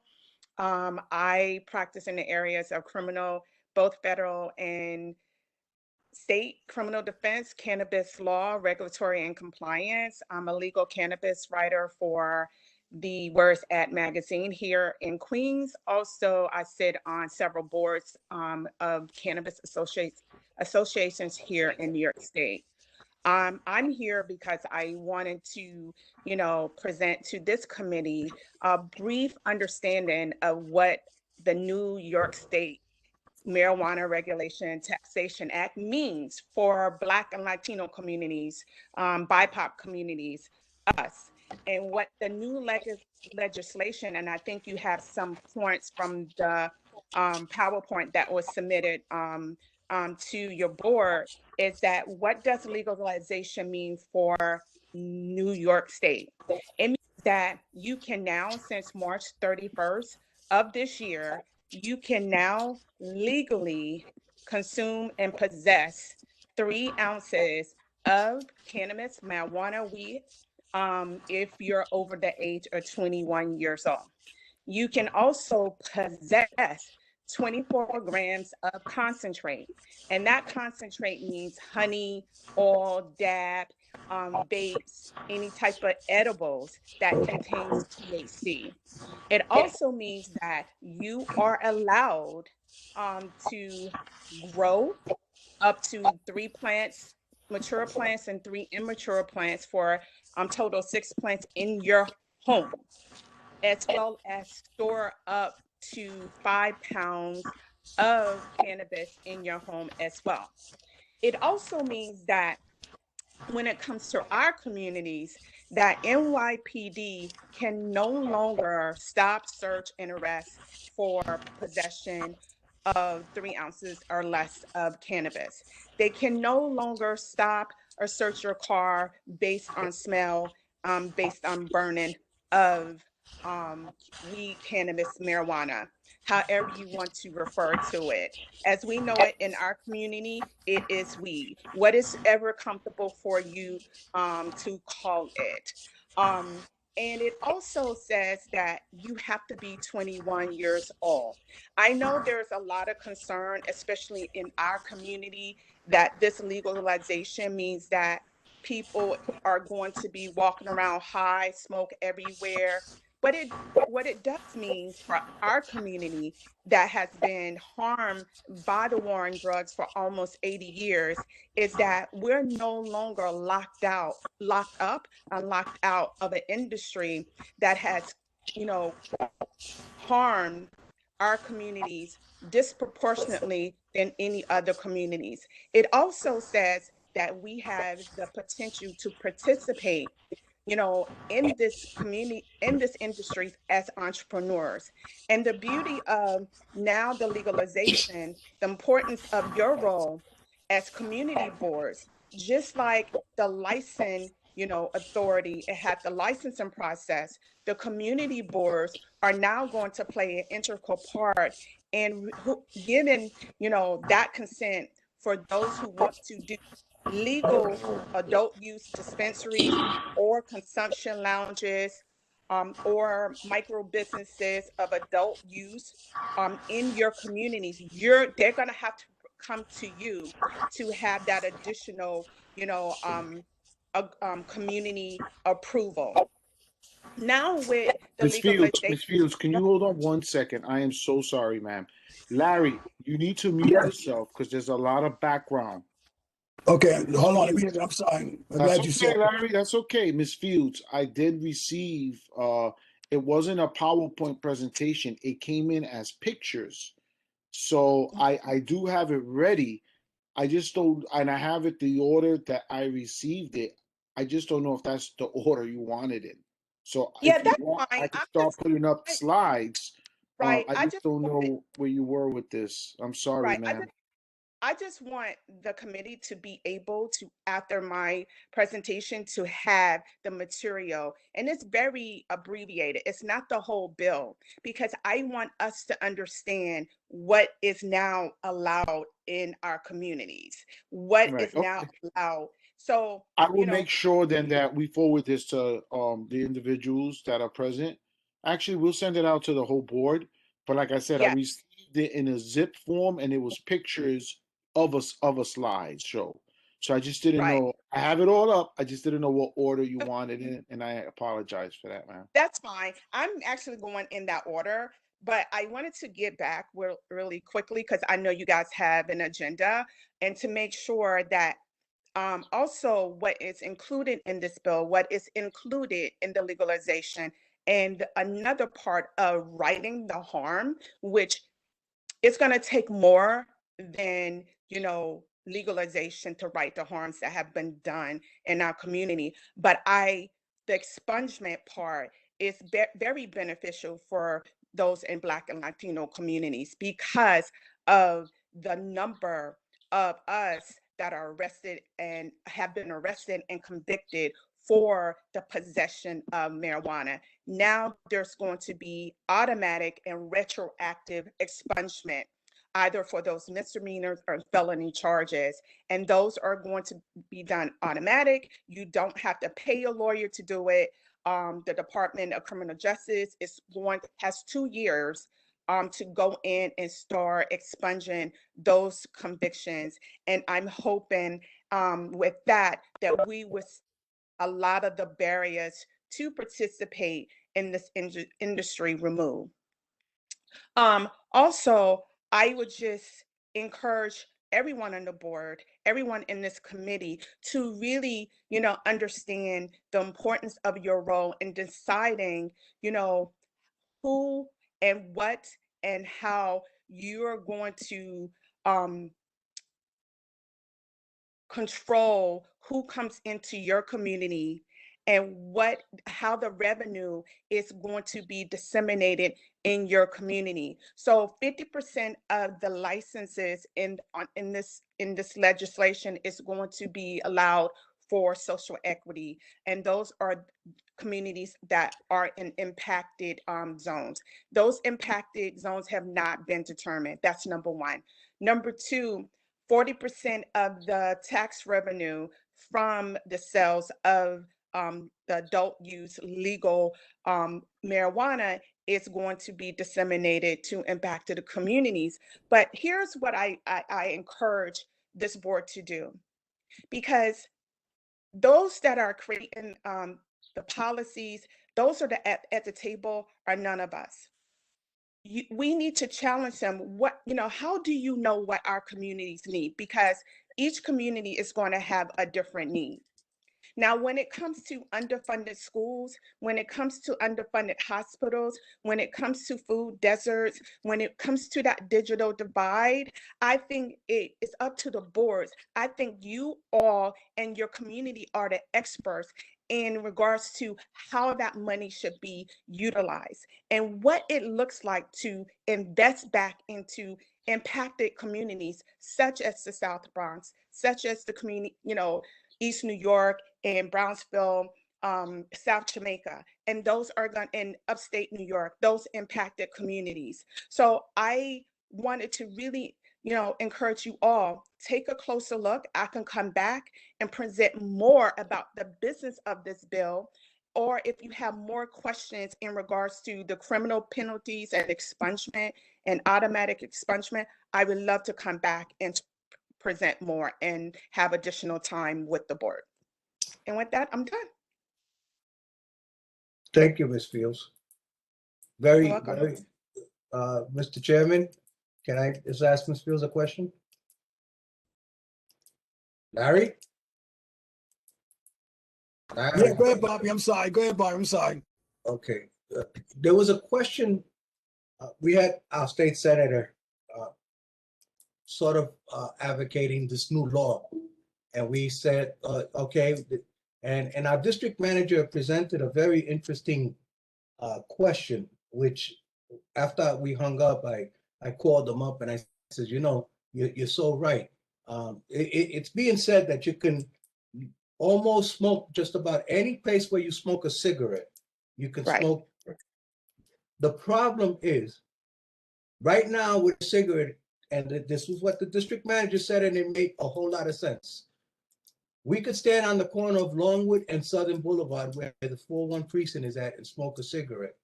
G: I practice in the areas of criminal, both federal and state criminal defense, cannabis law, regulatory and compliance. I'm a legal cannabis writer for the Where's At magazine here in Queens. Also, I sit on several boards of cannabis associations here in New York State. I'm here because I wanted to, present to this committee a brief understanding of what the New York State Marijuana Regulation and Taxation Act means for Black and Latino communities, BIPOC communities, us, and what the new legislation, and I think you have some points from the PowerPoint that was submitted to your board, is that what does legalization mean for New York State? It means that you can now, since March 31st of this year, you can now legally consume and possess 3 ounces of cannabis, marijuana, weed, if you're over the age of 21 years old. You can also possess 24 grams of concentrate. And that concentrate means honey, oil, dab, vapes, any type of edibles that contains THC. It also means that you are allowed to grow up to 3 plants, mature plants, and 3 immature plants for total 6 plants in your home, as well as store up to 5 pounds of cannabis in your home as well. It also means that when it comes to our communities, that NYPD can no longer stop, search, and arrest for possession of 3 ounces or less of cannabis. They can no longer stop or search your car based on smell, based on burning of weed, cannabis, marijuana, however you want to refer to it. As we know it in our community, it is weed. What is ever comfortable for you to call it. And it also says that you have to be 21 years old. I know there's a lot of concern, especially in our community, that this legalization means that people are going to be walking around high, smoke everywhere. But what it does mean for our community that has been harmed by the war on drugs for almost 80 years is that we're no longer locked up, and locked out of an industry that has, harmed our communities disproportionately than any other communities. It also says that we have the potential to participate, in this community, in this industry as entrepreneurs. And the beauty of now the legalization, the importance of your role as community boards, just like the license, authority, it had the licensing process, the community boards are now going to play an integral part in giving, that consent for those who want to do legal adult use dispensaries or consumption lounges, or micro businesses of adult use in your communities. They're going to have to come to you to have that additional, community approval. Now with the
B: Miss
G: legalization,
B: Fields, can you hold on 1 second? I am so sorry, ma'am. Larry, you need to mute yourself because there's a lot of background.
A: Okay, hold on. I'm sorry. I'm glad you
B: That's
A: said
B: okay, Larry. That's okay. Miss Fields, I did receive, it wasn't a PowerPoint presentation. It came in as pictures. So I do have it ready. I just don't, and I have it the order that I received it. I just don't know if that's the order you wanted it. So
G: yeah,
B: if you
G: that's
B: want,
G: fine.
B: I can start putting up slides.
G: Right.
B: I just don't know where you were with this. I'm sorry,
G: Right.
B: ma'am.
G: I just want the committee to be able to, after my presentation, to have the material. And it's very abbreviated. It's not the whole bill, because I want us to understand what is now allowed in our communities, what
B: Right.
G: is now allowed. So,
B: I will make sure then that we forward this to the individuals that are present. Actually, we'll send it out to the whole board. But like I said, I
G: yeah,
B: received it in a zip form and it was pictures of a slideshow. So I just didn't
G: right.
B: know. I have it all up. I just didn't know what order you wanted in, and I apologize for that, man.
G: That's fine. I'm actually going in that order, but I wanted to get back really quickly because I know you guys have an agenda, and to make sure that also what is included in this bill, what is included in the legalization, and another part of righting the harm, which is going to take more than, legalization to right the harms that have been done in our community. But the expungement part is very beneficial for those in Black and Latino communities because of the number of us that are arrested and have been arrested and convicted for the possession of marijuana. Now there's going to be automatic and retroactive expungement, either for those misdemeanors or felony charges. And those are going to be done automatic. You don't have to pay a lawyer to do it. The Department of Criminal Justice has 2 years to go in and start expunging those convictions. And I'm hoping with that we would a lot of the barriers to participate in this industry removed. Also, I would just encourage everyone on the board, everyone in this committee to really, understand the importance of your role in deciding, who and what and how you're going to um, control who comes into your community and how the revenue is going to be disseminated in your community. So 50% of the licenses in this legislation is going to be allowed for social equity, and those are communities that are in impacted zones. Those impacted zones have not been determined. That's number one. Number two, 40% of the tax revenue from the sales of the adult use legal marijuana is going to be disseminated to impacted communities. But here's what I encourage this board to do, because those that are creating the policies, those are at the table are none of us. We need to challenge them. How do you know what our communities need? Because each community is going to have a different need. Now, when it comes to underfunded schools, when it comes to underfunded hospitals, when it comes to food deserts, when it comes to that digital divide, I think it is up to the boards. I think you all and your community are the experts in regards to how that money should be utilized and what it looks like to invest back into impacted communities, such as the South Bronx, such as the community, East New York and Brownsville, South Jamaica, and those are in upstate New York, those impacted communities. So I wanted to really, encourage you all, take a closer look. I can come back and present more about the business of this bill, or if you have more questions in regards to the criminal penalties and expungement and automatic expungement, I would love to come back and present more and have additional time with the board. And with that, I'm done.
C: Thank you, Ms. Fields. Very,
G: You're welcome.
C: very, Mr. Chairman, can I just ask Ms. Fields a question? Larry?
A: Yeah, go ahead, Bobby. I'm sorry. Go ahead, Bobby. I'm sorry.
C: Okay. There was a question. We had our state senator sort of advocating this new law. And we said, okay. And our district manager presented a very interesting question, which after we hung up, I called them up and I said, you're so right. It's being said that you can almost smoke just about any place where you smoke a cigarette. You can
G: Right.
C: smoke. The problem is, right now with a cigarette, and this was what the district manager said, and it made a whole lot of sense. We could stand on the corner of Longwood and Southern Boulevard where the 4-1 precinct is at and smoke a cigarette.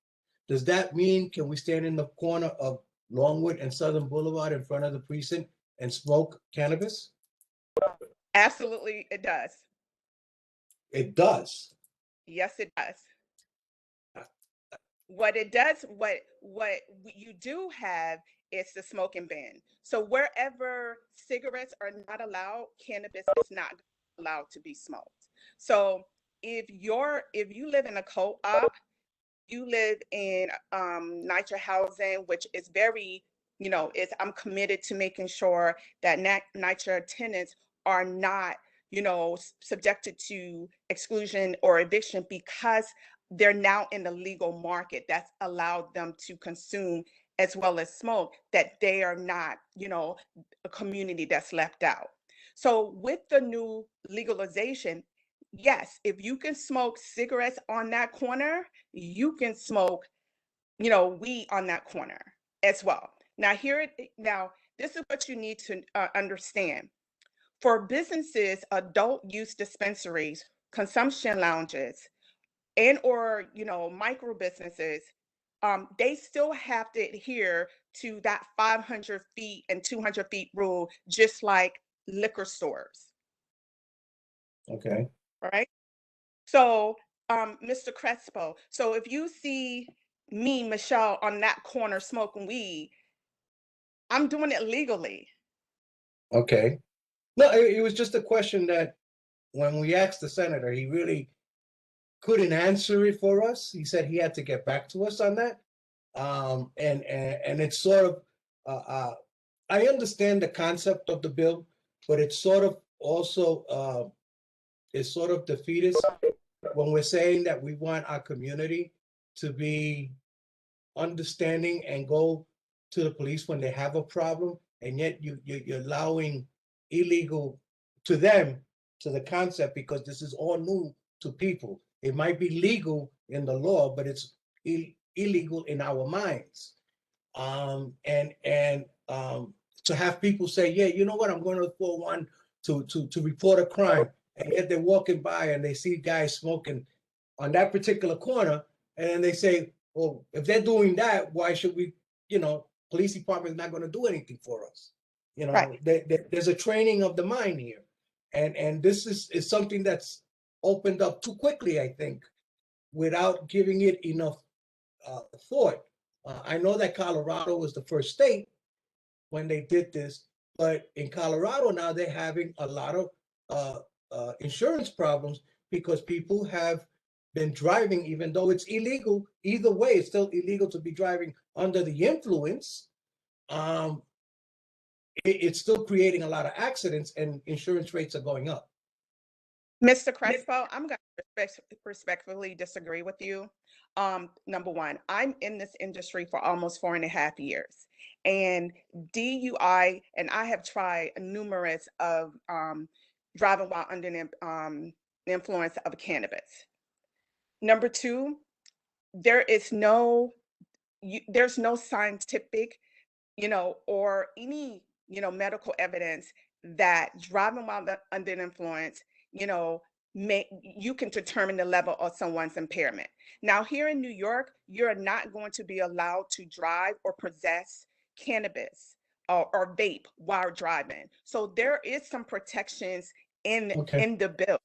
C: Does that mean, can we stand in the corner of Longwood and Southern Boulevard in front of the precinct and smoke cannabis?
G: Absolutely, it does.
C: It does.
G: Yes, it does. What it does, what you do have is the smoking ban. So wherever cigarettes are not allowed, cannabis is not allowed to be smoked. So if you live in a co-op, you live in NYCHA housing, which is very, I'm committed to making sure that NYCHA tenants are not, subjected to exclusion or eviction because they're now in the legal market that's allowed them to consume as well as smoke, that they are not, a community that's left out. So with the new legalization, yes, if you can smoke cigarettes on that corner, you can smoke, weed on that corner as well. Now this is what you need to understand. For businesses, adult use dispensaries, consumption lounges, and or micro businesses, they still have to adhere to that 500 feet and 200 feet rule, just like liquor stores.
C: Okay.
G: All right. So, Mr. Crespo, so if you see me, Michelle, on that corner smoking weed, I'm doing it legally.
C: Okay. No, it was just a question that when we asked the senator, he really couldn't answer it for us. He said he had to get back to us on that. And it's sort of, I understand the concept of the bill, but it's sort of also is sort of defeatist when we're saying that we want our community to be understanding and go to the police when they have a problem, and yet you're allowing illegal to them, to the concept, because this is all new to people. It might be legal in the law, but it's illegal in our minds. And to have people say, yeah, you know what, I'm going to 411 to report a crime, and yet they're walking by and they see guys smoking on that particular corner, and then they say, well, if they're doing that, why should we, police department is not going to do anything for us.
G: Right.
C: There's a training of the mind here. And this is something that's opened up too quickly, I think, without giving it enough thought. I know that Colorado was the first state when they did this, but in Colorado now they're having a lot of insurance problems because people have been driving, even though it's illegal. Either way, it's still illegal to be driving under the influence. It's still creating a lot of accidents, and insurance rates are going up.
G: Mr. Crespo, I'm going to respectfully disagree with you. Number one, I'm in this industry for almost 4.5 years, and DUI, and I have tried numerous of driving while under the influence of cannabis. Number two, there's no scientific, or any, medical evidence that driving while under the influence, you can determine the level of someone's impairment. Now, here in New York, you're not going to be allowed to drive or possess cannabis or vape while driving. So there is some protections in the bill.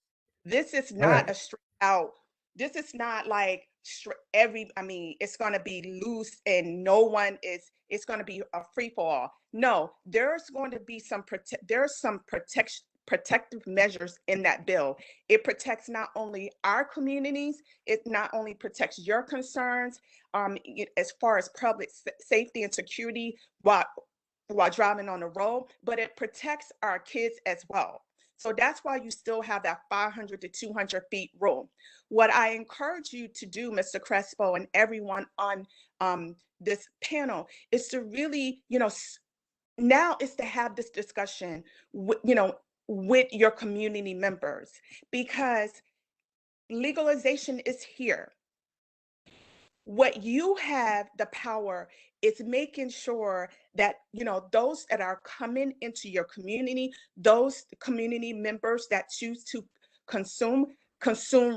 G: This is not a straight out. This is not like it's going to be loose and it's going to be a free for all. No, there's going to be some protective measures in that bill. It protects not only our communities, it not only protects your concerns as far as public safety and security while driving on the road, but it protects our kids as well. So that's why you still have that 500 to 200 feet rule. What I encourage you to do, Mr. Crespo, and everyone on this panel, is to really, now is to have this discussion, with your community members, because legalization is here. What you have the power is making sure that, those that are coming into your community, those community members that choose to consume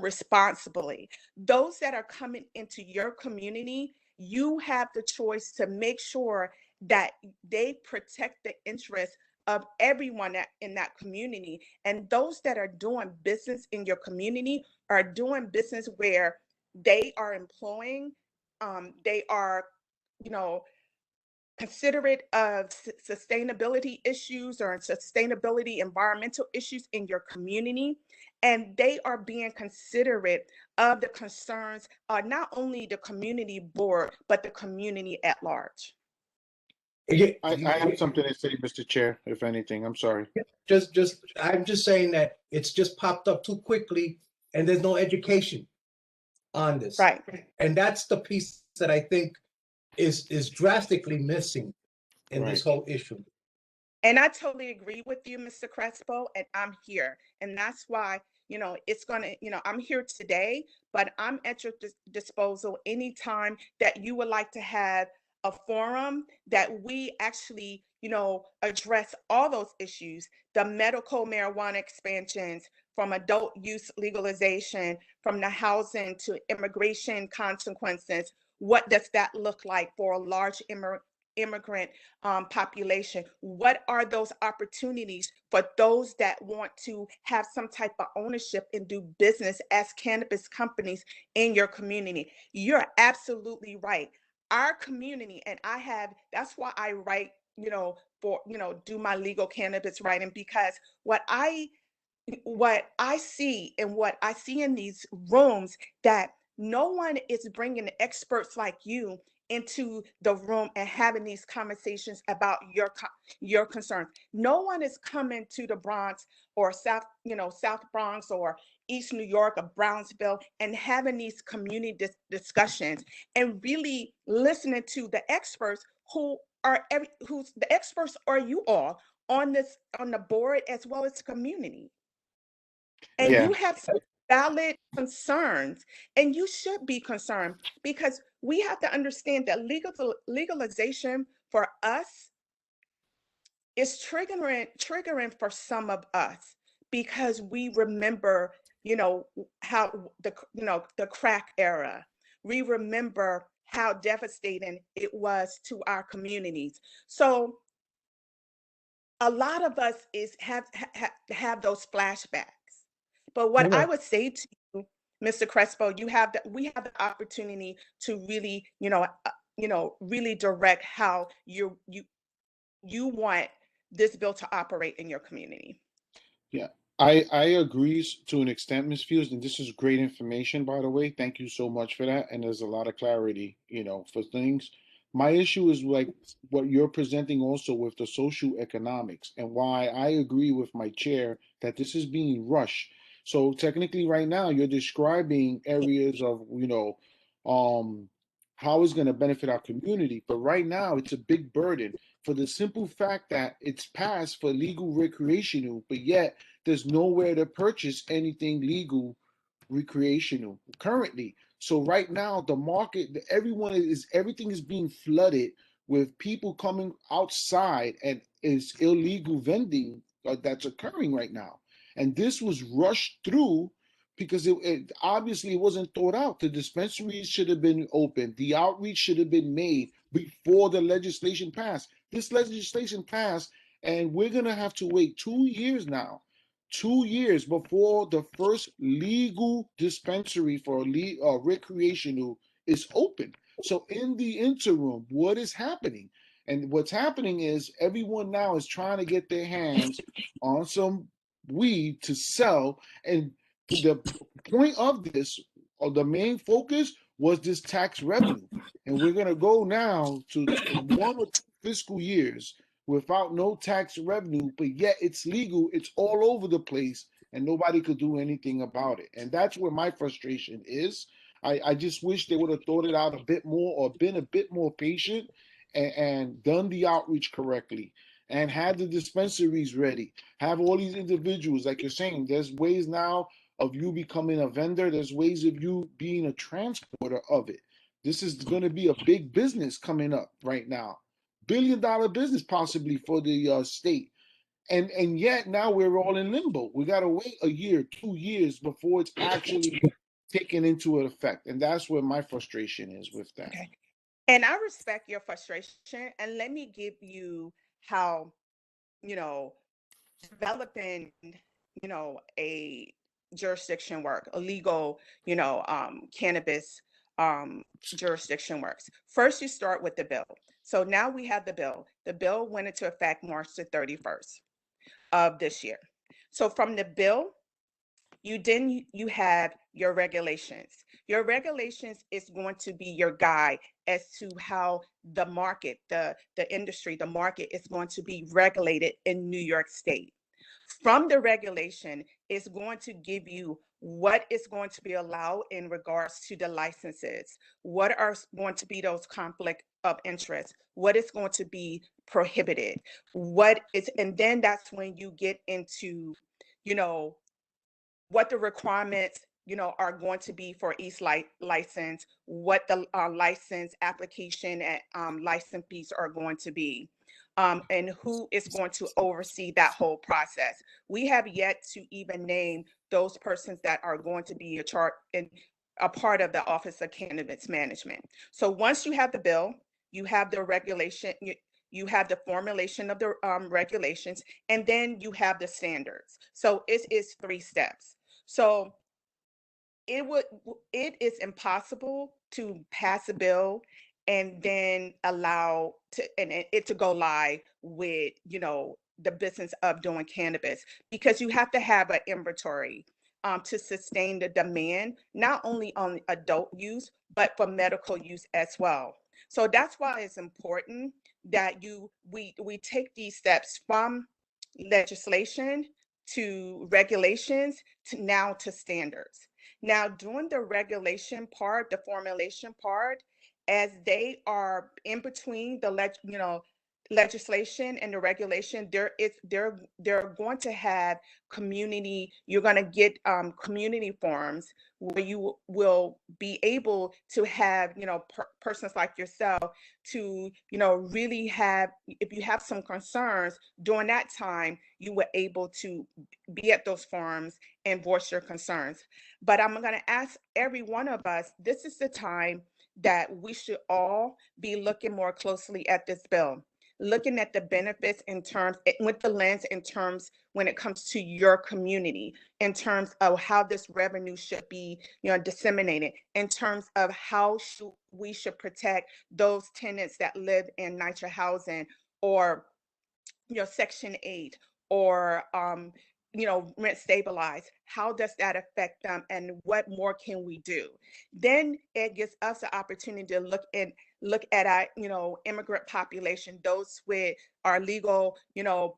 G: responsibly. Those that are coming into your community, you have the choice to make sure that they protect the interests of everyone in that community. And those that are doing business in your community are doing business where they are employing, they are, considerate of sustainability issues or sustainability environmental issues in your community, and they are being considerate of the concerns of not only the community board, but the community at large.
B: I have something to say, Mr. Chair, if anything. I'm sorry.
C: I'm just saying that it's just popped up too quickly, and there's no education on this.
G: Right.
C: And that's the piece that I think is drastically missing in this whole issue.
G: And I totally agree with you, Mr. Crespo, and I'm here. And that's why, it's going to, I'm here today, but I'm at your disposal anytime that you would like to have a forum that we actually, address all those issues, the medical marijuana expansions, from adult use legalization, from the housing to immigration consequences. What does that look like for a large immigrant population? What are those opportunities for those that want to have some type of ownership and do business as cannabis companies in your community? You're absolutely right. Our community, and that's why I write, do my legal cannabis writing, because what I see and what I see in these rooms, that no one is bringing experts like you into the room and having these conversations about your concerns. No one is coming to the Bronx or South Bronx or East New York or Brownsville and having these community discussions and really listening to the experts who's the experts are you all on the board as well as the community. And
B: Yeah.
G: you have some valid concerns, and you should be concerned, because we have to understand that legalization for us is triggering for some of us, because we remember, how the crack era. We remember how devastating it was to our communities. So a lot of us have those flashbacks. But what I
A: Correct.
G: would say to you, Mr. Crespo, we have the opportunity to really, really direct how you want this bill to operate in your community.
B: Yeah, I agree to an extent, Ms. Fields, and this is great information, by the way. Thank you so much for that. And there's a lot of clarity, for things. My issue is like what you're presenting also with the social economics, and why I agree with my chair that this is being rushed. So technically, right now, you're describing areas of, how it's going to benefit our community. But right now, it's a big burden for the simple fact that it's passed for legal recreational, but yet there's nowhere to purchase anything legal recreational currently. So right now, the market, everything is being flooded with people coming outside, and is illegal vending that's occurring right now. And this was rushed through because it obviously it wasn't thought out. The dispensaries should have been open. The outreach should have been made before the legislation passed. This legislation passed, and we're gonna have to wait 2 years now, 2 years before the first legal dispensary for recreational is open. So in the interim, what is happening? And what's happening is everyone now is trying to get their hands on some weed to sell. And the point of this, or the main focus, was this tax revenue. And we're going to go now to 1 or 2 fiscal years without no tax revenue, but yet it's legal, it's all over the place, and nobody could do anything about it. And that's where my frustration is. I just wish they would have thought it out a bit more, or been a bit more patient, and done the outreach correctly, and had the dispensaries ready, have all these individuals, like you're saying, there's ways now of you becoming a vendor, there's ways of you being a transporter of it. This is going to be a big business coming up right now, $1 billion business possibly for the state. And yet now we're all in limbo. We got to wait a year, 2 years before it's actually taken into effect. And that's where my frustration is with that.
G: Okay. And I respect your frustration. And let me give you how, developing, a jurisdiction work, a legal, cannabis jurisdiction works. First, you start with the bill. So now we have the bill. The bill went into effect March the 31st of this year. So from the bill, you have your regulations. Your regulations is going to be your guide as to how the market, the industry, the market is going to be regulated in New York State. From the regulation is going to give you what is going to be allowed in regards to the licenses, what are going to be those conflict of interest, what is going to be prohibited, and then that's when you get into, what the requirements, are going to be for each license, what the license application and license fees are going to be, and who is going to oversee that whole process. We have yet to even name those persons that are going to be a chart and a part of the Office of Cannabis Management. So once you have the bill, you have the regulation, you have the formulation of the regulations, and then you have the standards. So it is 3 steps. So it is impossible to pass a bill and then allow it to go live with, the business of doing cannabis, because you have to have an inventory to sustain the demand, not only on adult use, but for medical use as well. So that's why it's important that we take these steps from legislation to regulations to now to standards. Now, during the regulation part, the formulation part, as they are in between the legislation and the regulation, they're going to have community. You're going to get community forums where you will be able to have persons like yourself to really have, if you have some concerns during that time, you were able to be at those forums and voice your concerns. But I'm going to ask every one of us, this is the time that we should all be looking more closely at this bill, looking at the benefits in terms with the lens in terms when it comes to your community, in terms of how this revenue should be disseminated, in terms of how we should protect those tenants that live in NYCHA housing or Section 8 or rent stabilized. How does that affect them, and what more can we do? Then it gives us an opportunity to look at our immigrant population, those with our legal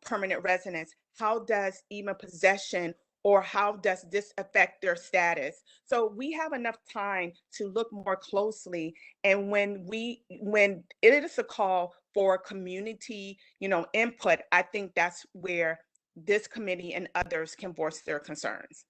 G: permanent residence. How does even possession, or how does this affect their status? So we have enough time to look more closely. And when it is a call for community, input, I think that's where this committee and others can voice their concerns.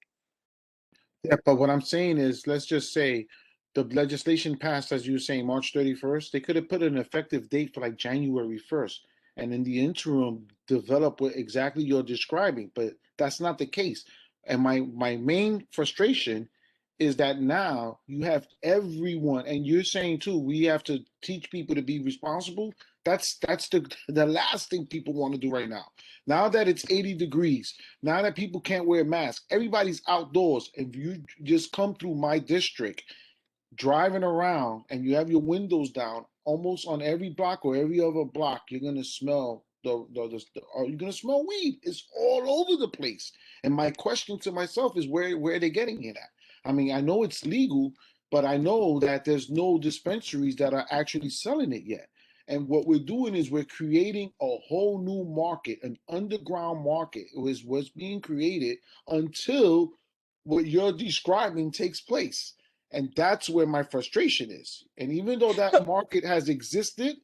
B: Yeah, but what I'm saying is, let's just say the legislation passed, as you were saying, March 31st. They could have put an effective date for like January 1st, and in the interim, develop what exactly you're describing. But that's not the case. And my main frustration is that now you have everyone, and you're saying too, we have to teach people to be responsible. That's the last thing people want to do right now. Now that it's 80 degrees, now that people can't wear masks, everybody's outdoors. If you just come through my district, driving around, and you have your windows down, almost on every block or every other block, you're gonna smell or you're gonna smell weed. It's all over the place. And my question to myself is, where are they getting it at? I mean, I know it's legal, but I know that there's no dispensaries that are actually selling it yet. And what we're doing is we're creating a whole new market, an underground market is what's being created until what you're describing takes place. And that's where my frustration is. And even though that market has existed,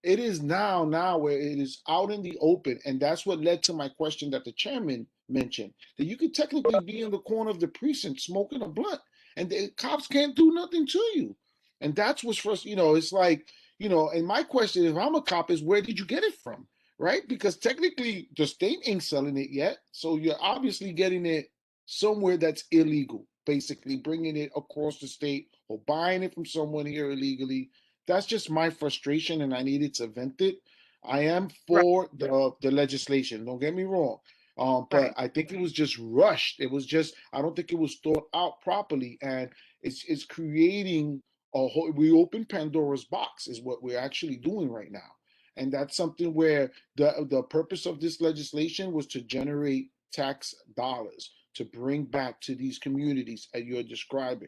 B: it is now where it is out in the open. And that's what led to my question that the chairman mentioned, that you could technically be in the corner of the precinct smoking a blunt and the cops can't do nothing to you. And that's what's first, it's like, and my question, if I'm a cop, is where did you get it from? Right? Because technically the state ain't selling it yet. So you're obviously getting it somewhere that's illegal, basically bringing it across the state or buying it from someone here illegally. That's just my frustration, and I needed to vent it. I am
G: Right.
B: for the legislation. Don't get me wrong. But
G: Right.
B: I think it was just rushed. It was just, I don't think it was thought out properly, and it's creating a whole. We open Pandora's box is what we're actually doing right now, and that's something where the purpose of this legislation was to generate tax dollars to bring back to these communities as you're describing.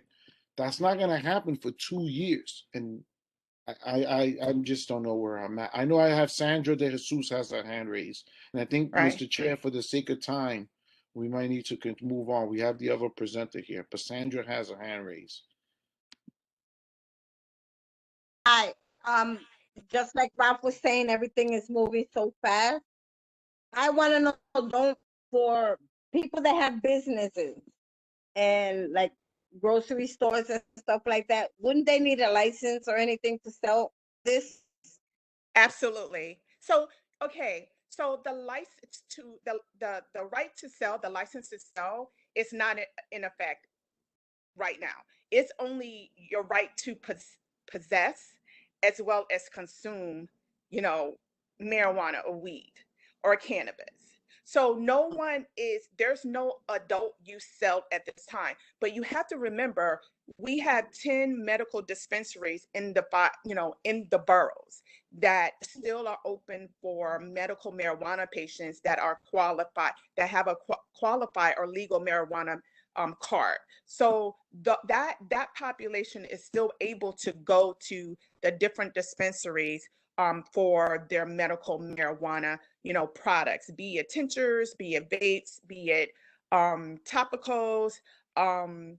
B: That's not going to happen for 2 years, and I just don't know where I'm at. I know I have Sandra De Jesus has her hand raised, and I think,
G: Right.
B: Mr. Chair, for the sake of time, we might need to move on. We have the other presenter here, but Sandra has her hand raised.
E: I, just like Ralph was saying, everything is moving so fast. I want to know, don't, for people that have businesses and like grocery stores and stuff like that, wouldn't they need a license or anything to sell this?
G: Absolutely. So, okay. So the license to the right to sell, the license to sell is not in effect. right now. It's only your right to possess as well as consume, you know, marijuana or weed or cannabis. So there's no adult use sale at this time. But you have to remember, we have 10 medical dispensaries in in the boroughs that still are open for medical marijuana patients that are qualified, that have a qualified or legal marijuana card. So that population is still able to go to the different dispensaries for their medical marijuana, products, be it tinctures, be it vapes, be it topicals, and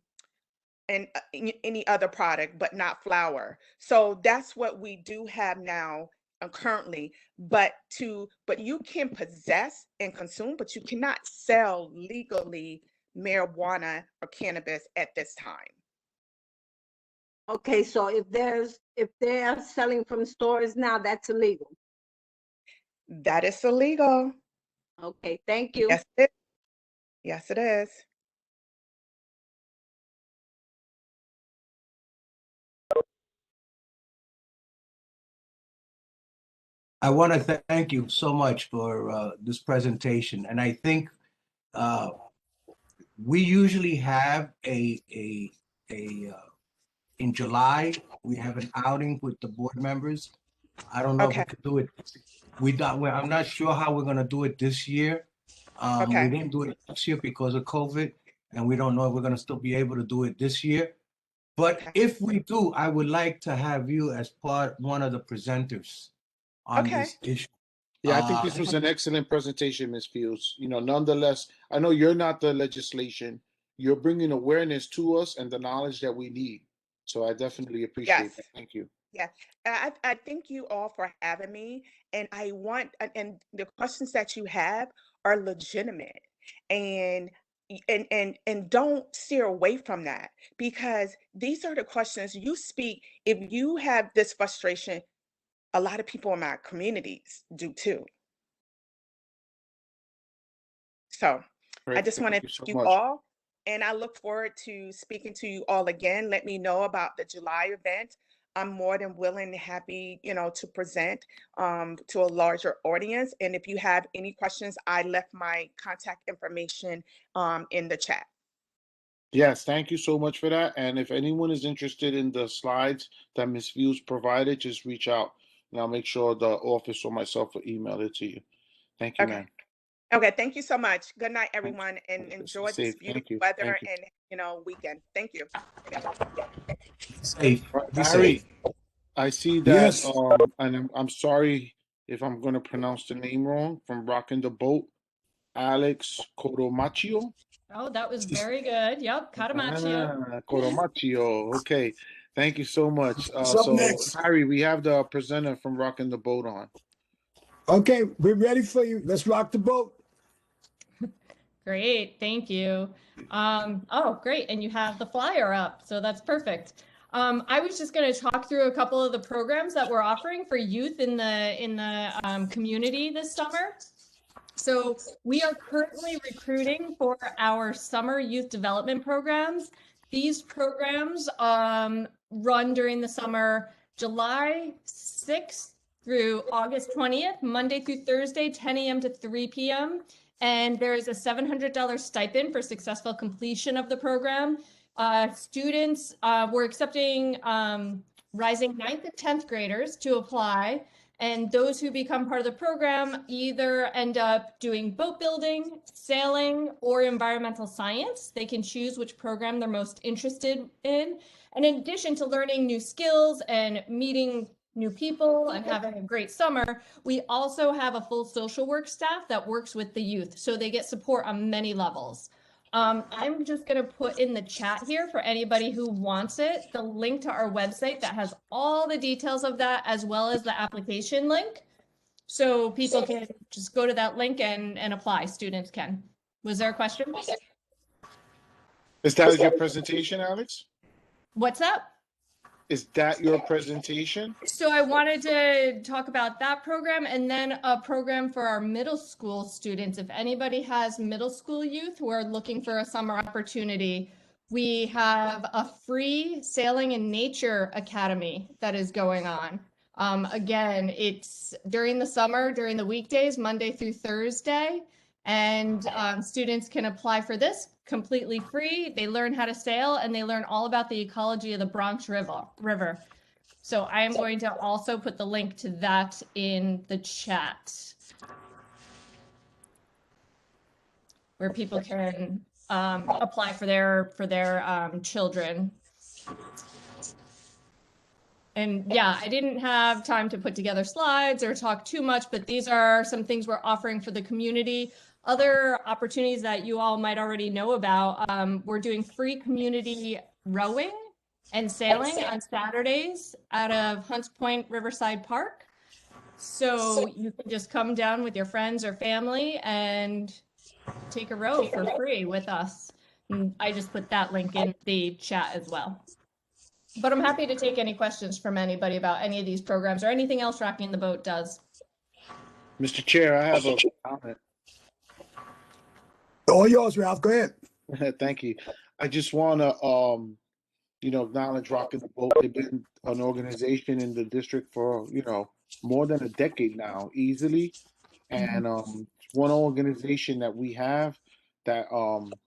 G: any other product, but not flour. So that's what we do have now currently. But you can possess and consume, but you cannot sell legally marijuana or cannabis at this time.
E: Okay, so if they're selling from stores now, that's illegal.
G: That is illegal.
E: Okay, thank you.
G: Yes, it is. Yes, it is.
C: I want to thank you so much for this presentation. And I think we usually have in July, we have an outing with the board members. I don't know if we
G: Okay.
C: could do it. I'm not sure how we're going to do it this year.
G: Okay.
C: We didn't do it last year because of COVID, and we don't know if we're going to still be able to do it this year. But
G: Okay.
C: if we do, I would like to have you as one of the presenters on
G: Okay.
C: this issue.
B: Yeah, I think this was an excellent presentation, Ms. Fields. Nonetheless, I know you're not the legislation. You're bringing awareness to us and the knowledge that we need. So I definitely appreciate
G: Yes.
B: that. Thank you.
G: Yeah, I thank you all for having me, and and the questions that you have are legitimate, and don't steer away from that, because these are the questions you speak. If you have this frustration, a lot of people in my communities do too. So I
B: Great.
G: just want to
B: Thank you so
G: thank you
B: much.
G: all, and I look forward to speaking to you all again. Let me know about the July event. I'm more than willing and happy, to present to a larger audience. And if you have any questions, I left my contact information in the chat.
B: Yes, thank you so much for that. And if anyone is interested in the slides that Ms. Fields provided, just reach out and I'll make sure the office or myself will email it to you. Thank you,
G: Okay.
B: ma'am.
G: Okay, thank you so much. Good night, everyone, and
B: Stay
G: enjoy this
B: safe.
G: beautiful
B: Thank you.
G: weather
B: Thank you.
G: and weekend. Thank you.
C: Safe. Be
B: Harry,
C: safe.
B: I see that,
A: Yes.
B: and I'm sorry if I'm going to pronounce the name wrong, from Rocking the Boat, Alex Coromaccio.
H: Oh, that was very good. Yep, Caramaccio.
B: Coromaccio. Okay. Thank you so much.
A: What's up
B: So,
A: next?
B: Harry, we have the presenter from Rocking the Boat on.
A: Okay, we're ready for you. Let's rock the boat.
H: Great, thank you. Oh, great, and you have the flyer up, so that's perfect. I was just going to talk through a couple of the programs that we're offering for youth in the community this summer. So we are currently recruiting for our summer youth development programs. These programs run during the summer, July 6th through August 20th, Monday through Thursday, 10 a.m. to 3 p.m. And there is a $700 stipend for successful completion of the program. Students, we're accepting rising 9th and 10th graders to apply. And those who become part of the program either end up doing boat building, sailing, or environmental science. They can choose which program they're most interested in. And in addition to learning new skills and meeting new people and having a great summer, we also have a full social work staff that works with the youth. So they get support on many levels. I'm just going to put in the chat here for anybody who wants it, the link to our website that has all the details of that, as well as the application link. So people can just go to that link and apply. Students can. Was there a question?
B: Is that your presentation, Alex?
H: What's up?
B: Is that your presentation?
H: So I wanted to talk about that program and then a program for our middle school students. If anybody has middle school youth who are looking for a summer opportunity, we have a free Sailing in Nature Academy that is going on. Again, it's during the summer, during the weekdays, Monday through Thursday, and students can apply for this completely free. They learn how to sail and they learn all about the ecology of the Bronx River. So I am going to also put the link to that in the chat, where people can apply for their children. And yeah, I didn't have time to put together slides or talk too much, but these are some things we're offering for the community. Other opportunities that you all might already know about, we're doing free community rowing and sailing on Saturdays out of Hunts Point Riverside Park. So you can just come down with your friends or family and take a row for free with us. And I just put that link in the chat as well. But I'm happy to take any questions from anybody about any of these programs or anything else Rocking the Boat does.
B: Mr. Chair, I have a comment.
A: All yours, Ralph. Go ahead.
B: Thank you. I just want to, acknowledge Rocking the Boat. They've been an organization in the district for, more than a decade now, easily. And one organization that we have that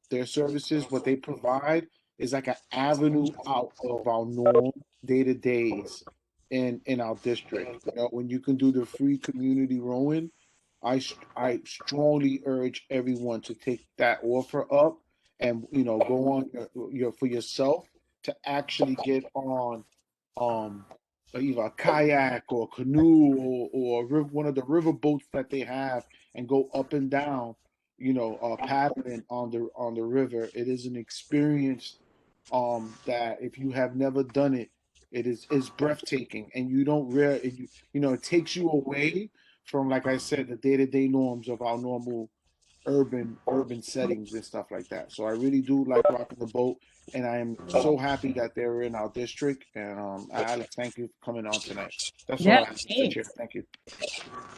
B: their services, what they provide is like an avenue out of our normal day-to-days in our district. When you can do the free community rowing, I strongly urge everyone to take that offer up and go on your for yourself to actually get on either a kayak or a canoe or one of the river boats that they have and go up and down, paddling on the river. It is an experience that if you have never done it, it's breathtaking, and you don't it takes you away from, like I said, the day-to-day norms of our normal urban settings and stuff like that. So I really do like Rocking the Boat, and I am so happy that they're in our district. And Alex, thank you for coming on tonight. That's all I have, Mr. Chair. Thank you.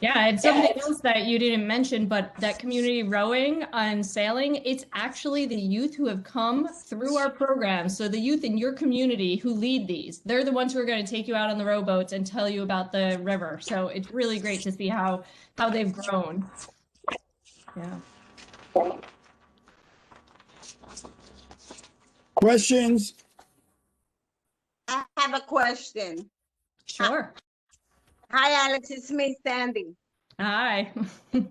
H: Yeah, and something else that you didn't mention, but that community rowing and sailing, it's actually the youth who have come through our program. So the youth in your community who lead these, they're the ones who are going to take you out on the rowboats and tell you about the river. So it's really great to see how they've grown. Yeah.
A: Questions?
E: I have a question.
H: Sure.
E: Hi, Alex. It's me, Sandy.
H: Hi.
E: Is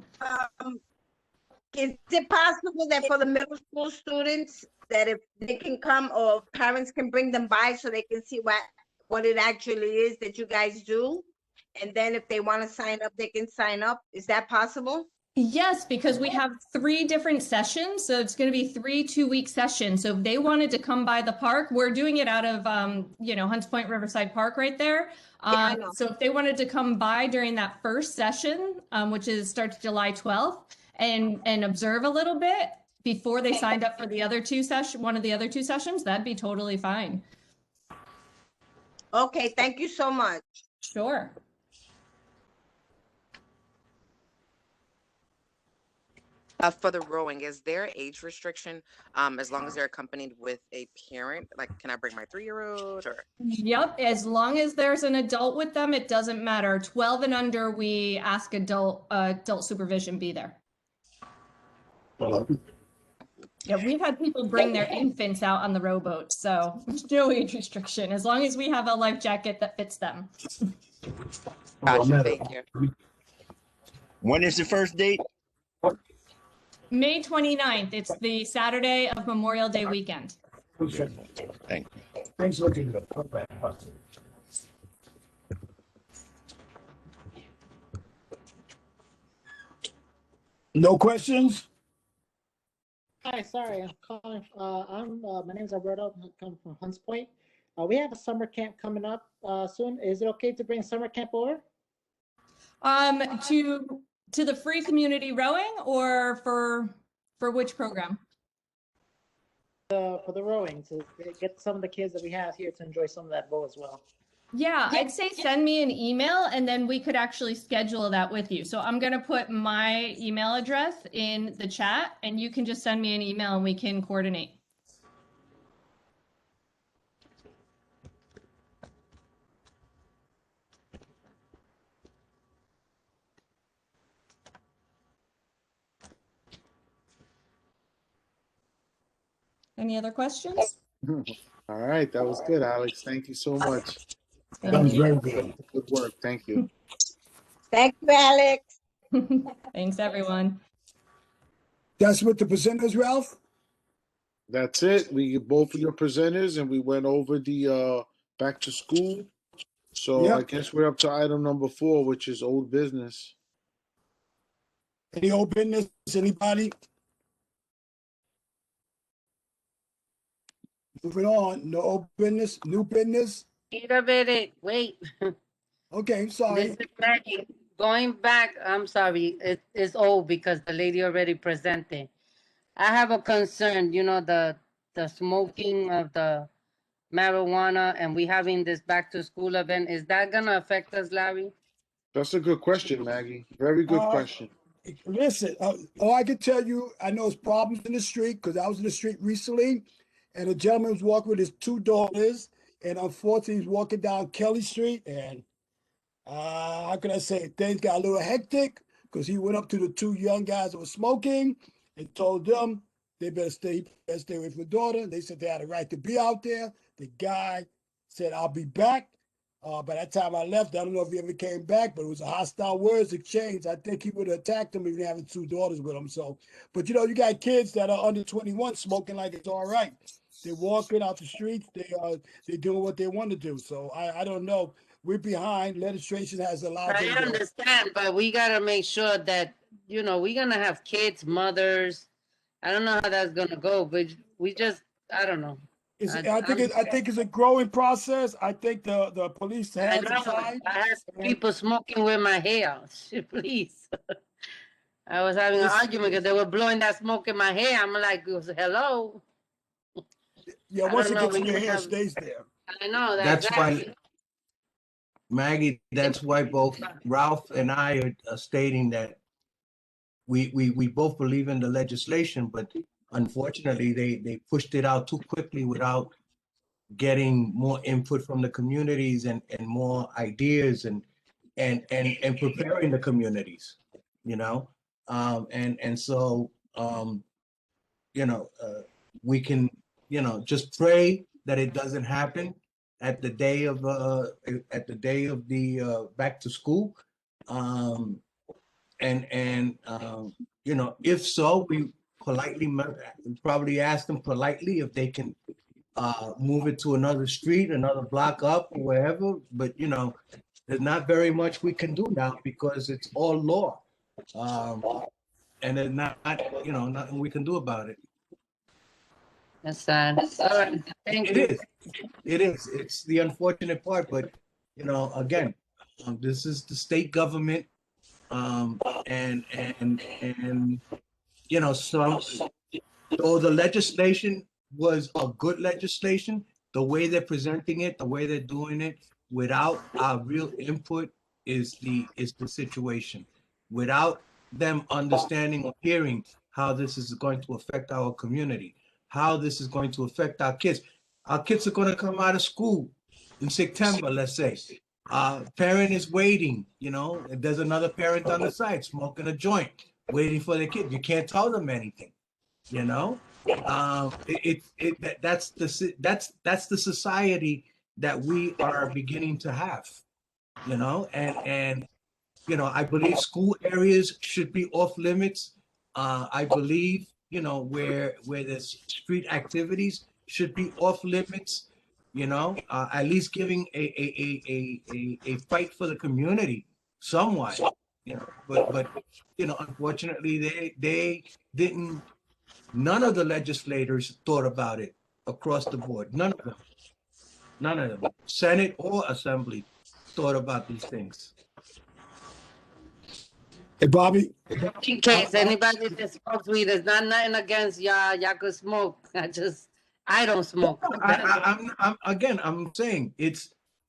E: it possible that for the middle school students, that if they can come or parents can bring them by so they can see what it actually is that you guys do? And then if they want to sign up, they can sign up. Is that possible?
H: Yes, because we have 3 different sessions. So it's going to be 3 2-week sessions. So if they wanted to come by the park, we're doing it out of, Hunts Point Riverside Park right there.
E: I know.
H: So if they wanted to come by during that first session, which starts July 12th, and observe a little bit before they signed up for the other one of the other 2 sessions, that'd be totally fine.
E: Okay, thank you so much.
H: Sure.
I: For the rowing, is there age restriction as long as they're accompanied with a parent? Like, can I bring my 3-year-old or?
H: Yep, as long as there's an adult with them, it doesn't matter. 12 and under, we ask adult supervision be there. Yeah, we've had people bring their infants out on the rowboat, so there's no age restriction as long as we have a life jacket that fits them.
I: Gotcha, thank you.
J: When is the first date?
H: May 29th. It's the Saturday of Memorial Day weekend.
J: Thank you.
A: Thanks for looking good. No questions?
K: Hi, sorry, I'm calling. My name is Alberto. I'm coming from Hunts Point. We have a summer camp coming up soon. Is it okay to bring summer camp over?
H: To the free community rowing or for which program?
K: For the rowing, to get some of the kids that we have here to enjoy some of that bow as well.
H: Yeah, I'd say send me an email and then we could actually schedule that with you. So I'm going to put my email address in the chat and you can just send me an email and we can coordinate. Any other questions?
B: All right, that was good, Alex. Thank you so much.
A: That was
H: Thank you.
A: very good.
B: Good work. Thank you.
E: Thank you, Alex.
H: Thanks, everyone.
A: That's what the presenters, Ralph?
B: That's it. We get both of your presenters and we went over the back to school. So I
A: Yep.
B: guess we're up to item number 4, which is old business.
A: Any old business, anybody? Moving on, no old business, new business?
F: Wait a minute, wait.
A: Okay, sorry.
F: This is Maggie. Going back, I'm sorry, it's old because the lady already presented. I have a concern, you know, the smoking of the marijuana and we having this back to school event. Is that gonna affect us, Larry?
B: That's a good question, Maggie. Very good question.
A: Listen, all I can tell you, I know it's problems in the street because I was in the street recently and a gentleman was walking with his 2 daughters and unfortunately he's walking down Kelly Street and how can I say, things got a little hectic because he went up to the 2 young guys that were smoking and told them they better stay away from the daughter. They said they had a right to be out there. The guy said, I'll be back. By that time I left, I don't know if he ever came back, but it was a hostile words exchange. I think he would have attacked him if he having 2 daughters with him. So, but you know, you got kids that are under 21 smoking like it's all right. They're walking out the streets. They're doing what they want to do. So I don't know. We're behind. Legislation has allowed
F: I
A: them to.
F: understand, but we gotta make sure that, you know, we're gonna have kids, mothers. I don't know how that's gonna go, but we just, I don't know.
A: I think it's a growing process. I think the police
F: I
A: have
F: know,
A: tried.
F: I had people smoking with my hair, please. I was having an argument because they were blowing that smoke in my hair. I'm like, hello?
A: Yeah,
F: I
A: once it
F: don't know,
A: gets in
F: we
A: your
F: can
A: hair, it
F: have-
A: stays there.
F: I know,
C: That's
F: exactly.
C: why, Maggie, that's why both Ralph and I are stating that we both believe in the legislation, but unfortunately, they pushed it out too quickly without getting more input from the communities and more ideas and preparing the communities, you know? And so, you know, we can, you know, just pray that it doesn't happen at the day of the back to school. You know, if so, we politely probably ask them politely if they can move it to another street, another block up, or wherever. But you know, there's not very much we can do now because it's all law, and there's not, you know, nothing we can do about it.
F: That's sad. All right, thank you.
C: It is. It is. It's the unfortunate part, but you know, again, this is the state government, and you know, so the legislation was a good legislation. The way they're presenting it, the way they're doing it, without our real input, is the situation. Without them understanding or hearing how this is going to affect our community, how this is going to affect our kids. Our kids are going to come out of school in September, let's say. Parent is waiting, you know, and there's another parent on the side smoking a joint, waiting for their kid. You can't tell them anything, you know. That's the society that we are beginning to have, you know, and you know, I believe school areas should be off limits. I believe, you know, where there's street activities should be off limits, you know, at least giving a fight for the community somewhat, you know, but you know, unfortunately they didn't, none of the legislators thought about it across the board. None of them, Senate or Assembly, thought about these things.
A: Hey, Bobby.
F: In case anybody that smokes weed, there's not nothing against y'all. Y'all could smoke. I don't smoke.
C: I'm saying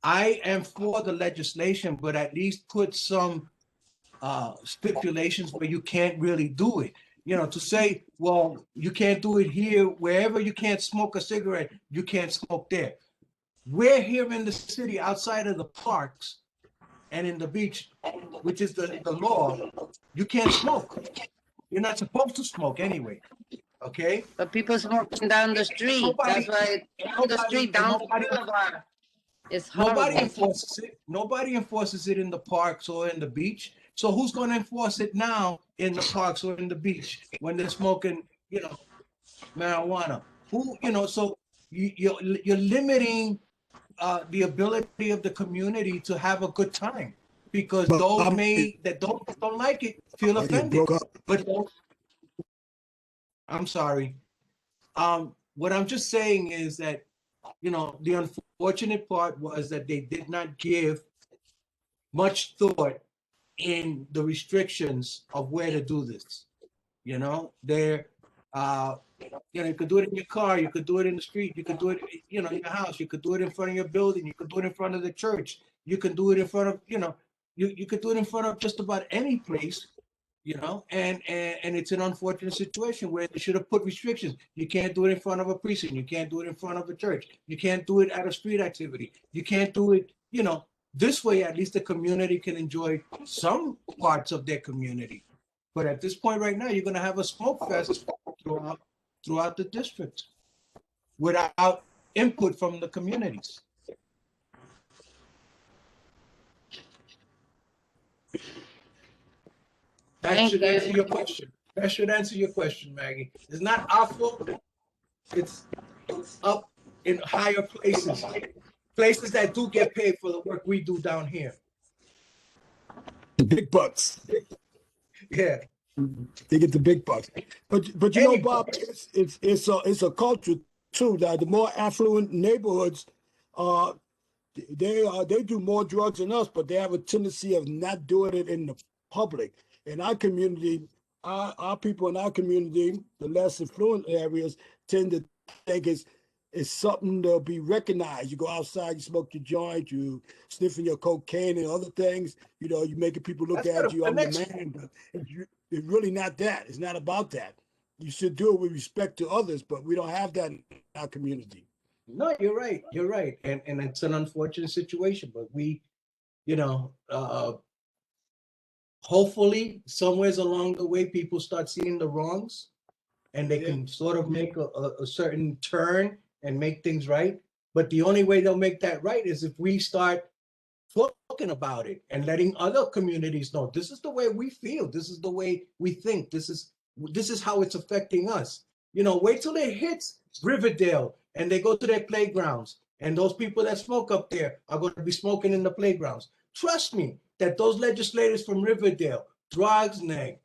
C: I am for the legislation, but at least put some stipulations where you can't really do it. You know, to say, well, you can't do it here, wherever you can't smoke a cigarette, you can't smoke there. We're here in the city outside of the parks and in the beach, which is the law. You can't smoke. You're not supposed to smoke anyway. okay?
F: But people smoking down the street.
C: Nobody-
F: That's why down the street, down the
C: nobody-
F: boulevard. It's
C: Nobody
F: horrible.
C: enforces it. Nobody enforces it in the parks or in the beach. So who's going to enforce it now in the parks or in the beach when they're smoking, marijuana? So you're limiting the ability of the community to have a good time because
A: But
C: those
A: I'm-
C: that don't like it feel
A: I get
C: offended.
A: broke up.
C: But I'm sorry. What I'm just saying is that, the unfortunate part was that they did not give much thought in the restrictions of where to do this. They're, you could do it in your car, you could do it in the street, you could do it, in your house, you could do it in front of your building, you could do it in front of the church, you can do it in front of, you could do it in front of just about any place. And it's an unfortunate situation where they should have put restrictions. You can't do it in front of a precinct. You can't do it in front of a church. You can't do it at a street activity. You can't do it, this way, at least the community can enjoy some parts of their community. But at this point right now, you're going to have a smoke fest throughout the district without input from the communities. That should answer your question. That should answer your question, Maggie. It's not our fault. It's up in higher places, places that do get paid for the work we do down here.
A: The big bucks.
C: Yeah.
A: They get the big bucks. But Bob, it's a culture too that the more affluent neighborhoods, they do more drugs than us, but they have a tendency of not doing it in the public. In our community, our people in our community, the less affluent areas, tend to think it's something to be recognized. You go outside, you smoke your joint, you sniffing your cocaine and other things. You making people look at you. I'm the man, but it's really not that. It's not about that. You should do it with respect to others, but we don't have that in our community.
C: No, you're right. You're right. And it's an unfortunate situation, but we, hopefully somewhere along the way, people start seeing the wrongs and they can sort of make a certain turn and make things right. But the only way they'll make that right is if we start talking about it and letting other communities know this is the way we feel, this is the way we think, this is how it's affecting us. Wait till it hits Riverdale and they go to their playgrounds and those people that smoke up there are going to be smoking in the playgrounds. Trust me that those legislators from Riverdale, Drogsnag,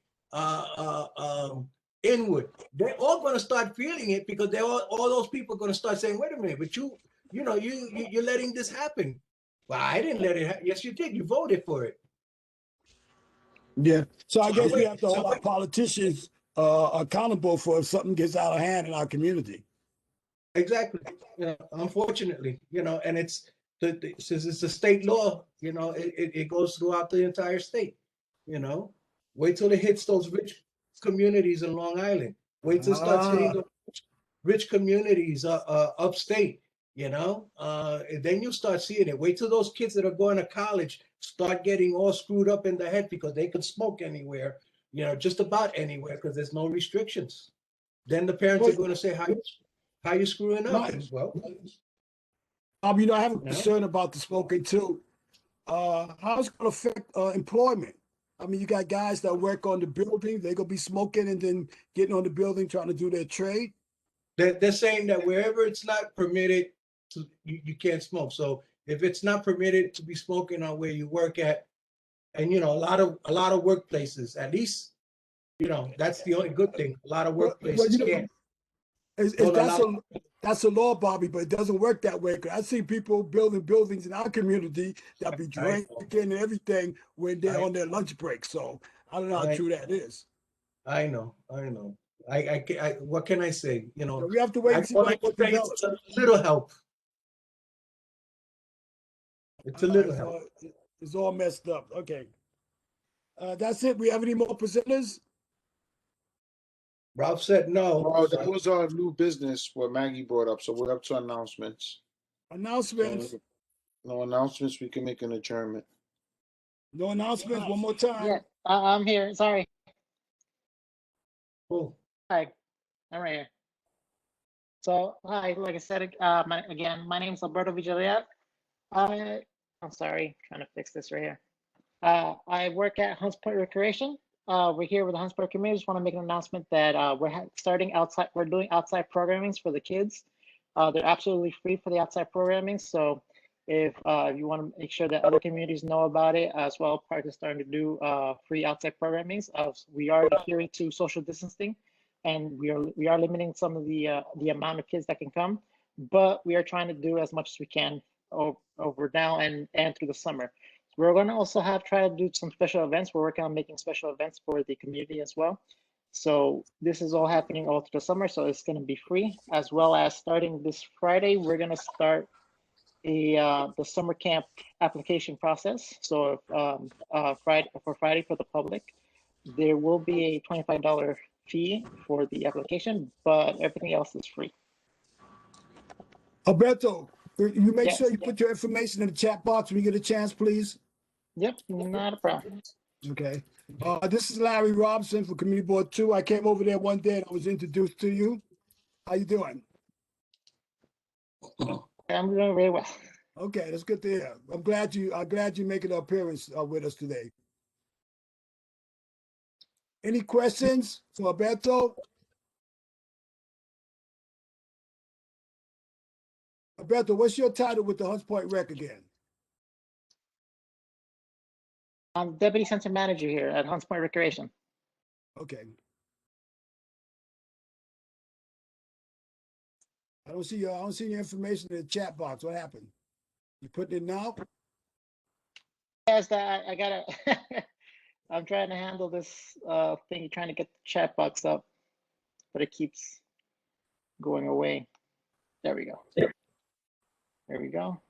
C: Inwood, they're all going to start feeling it because all those people are going to start saying, wait a minute, but you're letting this happen. Well, I didn't let it happen. Yes, you did. You voted for it.
A: Yeah. So I guess we have to hold our politicians accountable for if something gets out of hand in our community.
C: Exactly. Unfortunately, and it's since it's a state law, it goes throughout the entire state. Wait till it hits those rich communities in Long Island. Wait till it starts hitting the rich communities upstate. And then you start seeing it. Wait till those kids that are going to college start getting all screwed up in the head because they can smoke anywhere, just about anywhere because there's no restrictions. Then the parents are going to say, how you screwing up? Well,
A: I have a concern about the smoking too. How's it going to affect employment? You got guys that work on the building, they're going to be smoking and then getting on the building trying to do their trade.
C: They're saying that wherever it's not permitted, you can't smoke. So if it's not permitted to be smoking on where you work at, and a lot of workplaces, at least, that's the only good thing. A lot of workplaces can't.
A: That's a law, Bobby, but it doesn't work that way. Because I see people building buildings in our community that be drinking and everything when they're on their lunch break. So I don't know how true that is.
C: I know. I what can I say?
A: So we have to wait and see what develops.
C: It's a little help. It's a little help.
A: It's all messed up. Okay. That's it. We have any more presenters?
C: Ralph said no.
B: Oh, that was our new business what Maggie brought up. So we're up to announcements.
A: Announcements.
B: No announcements. We can make an adjournment.
A: No announcements. One more time.
K: Yeah, I'm here. Sorry.
C: Oh.
K: Hi. I'm right here. So, hi, like I said, my name is Alberto Villarreal. I'm sorry, trying to fix this right here. I work at Hunts Point Recreation. We're here with the Hunts Point community. Just want to make an announcement that we're doing outside programmings for the kids. They're absolutely free for the outside programming. So if you want to make sure that other communities know about it as well, Park is starting to do free outside programmings. We are adhering to social distancing, and we are limiting some of the amount of kids that can come, but we are trying to do as much as we can over now and through the summer. We're going to also try to do some special events. We're working on making special events for the community as well. So this is all happening all through the summer, so it's going to be free, as well as starting this Friday, we're going to start the summer camp application process. So Friday for the public, there will be a $25 fee for the application, but everything else is free.
A: Alberto, you make
K: Yes.
A: sure you put your information in the chat box when you get a chance, please.
K: Yep, not a problem.
A: Okay. This is Larry Robinson for Community Board 2. I came over there one day and I was introduced to you. How you doing?
K: I'm doing very well.
A: Okay, that's good to hear. I'm glad you making an appearance with us today. Any questions for Alberto? Alberto, what's your title with the Hunts Point Rec again?
K: I'm Deputy Center Manager here at Hunts Point Recreation.
A: Okay. I don't see your information in the chat box. What happened? You putting it now?
K: Yes, I gotta. I'm trying to handle this thing, trying to get the chat box up, but it keeps going away. There we go. There we go.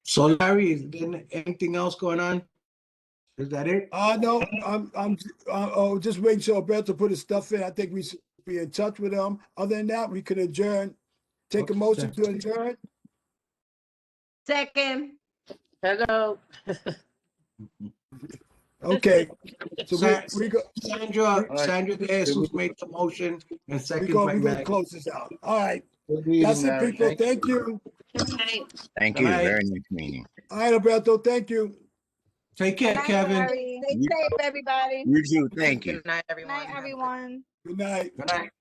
C: So Larry, is there anything else going on? Is that it?
A: No, I'm just waiting for Alberto to put his stuff in. I think we should be in touch with him. Other than that, we can adjourn. Take a motion to adjourn.
E: Second.
F: Hello.
A: Okay. So we go.
C: Sandra De Jesus made the motion and
A: We're
C: second
A: going
C: by
A: to
C: Matt.
A: close this out. All right.
B: Good meeting,
A: That's it,
B: Larry.
A: people. Thank you.
J: Thank
C: Good
J: you.
C: night.
J: Very nice meeting.
A: All right, Alberto. Thank you.
C: Take care,
E: Night,
C: Kevin.
E: Larry. Stay safe, everybody.
J: You too. Thank you.
I: Good night, everyone.
E: Night, everyone.
A: Good night.
C: Good night.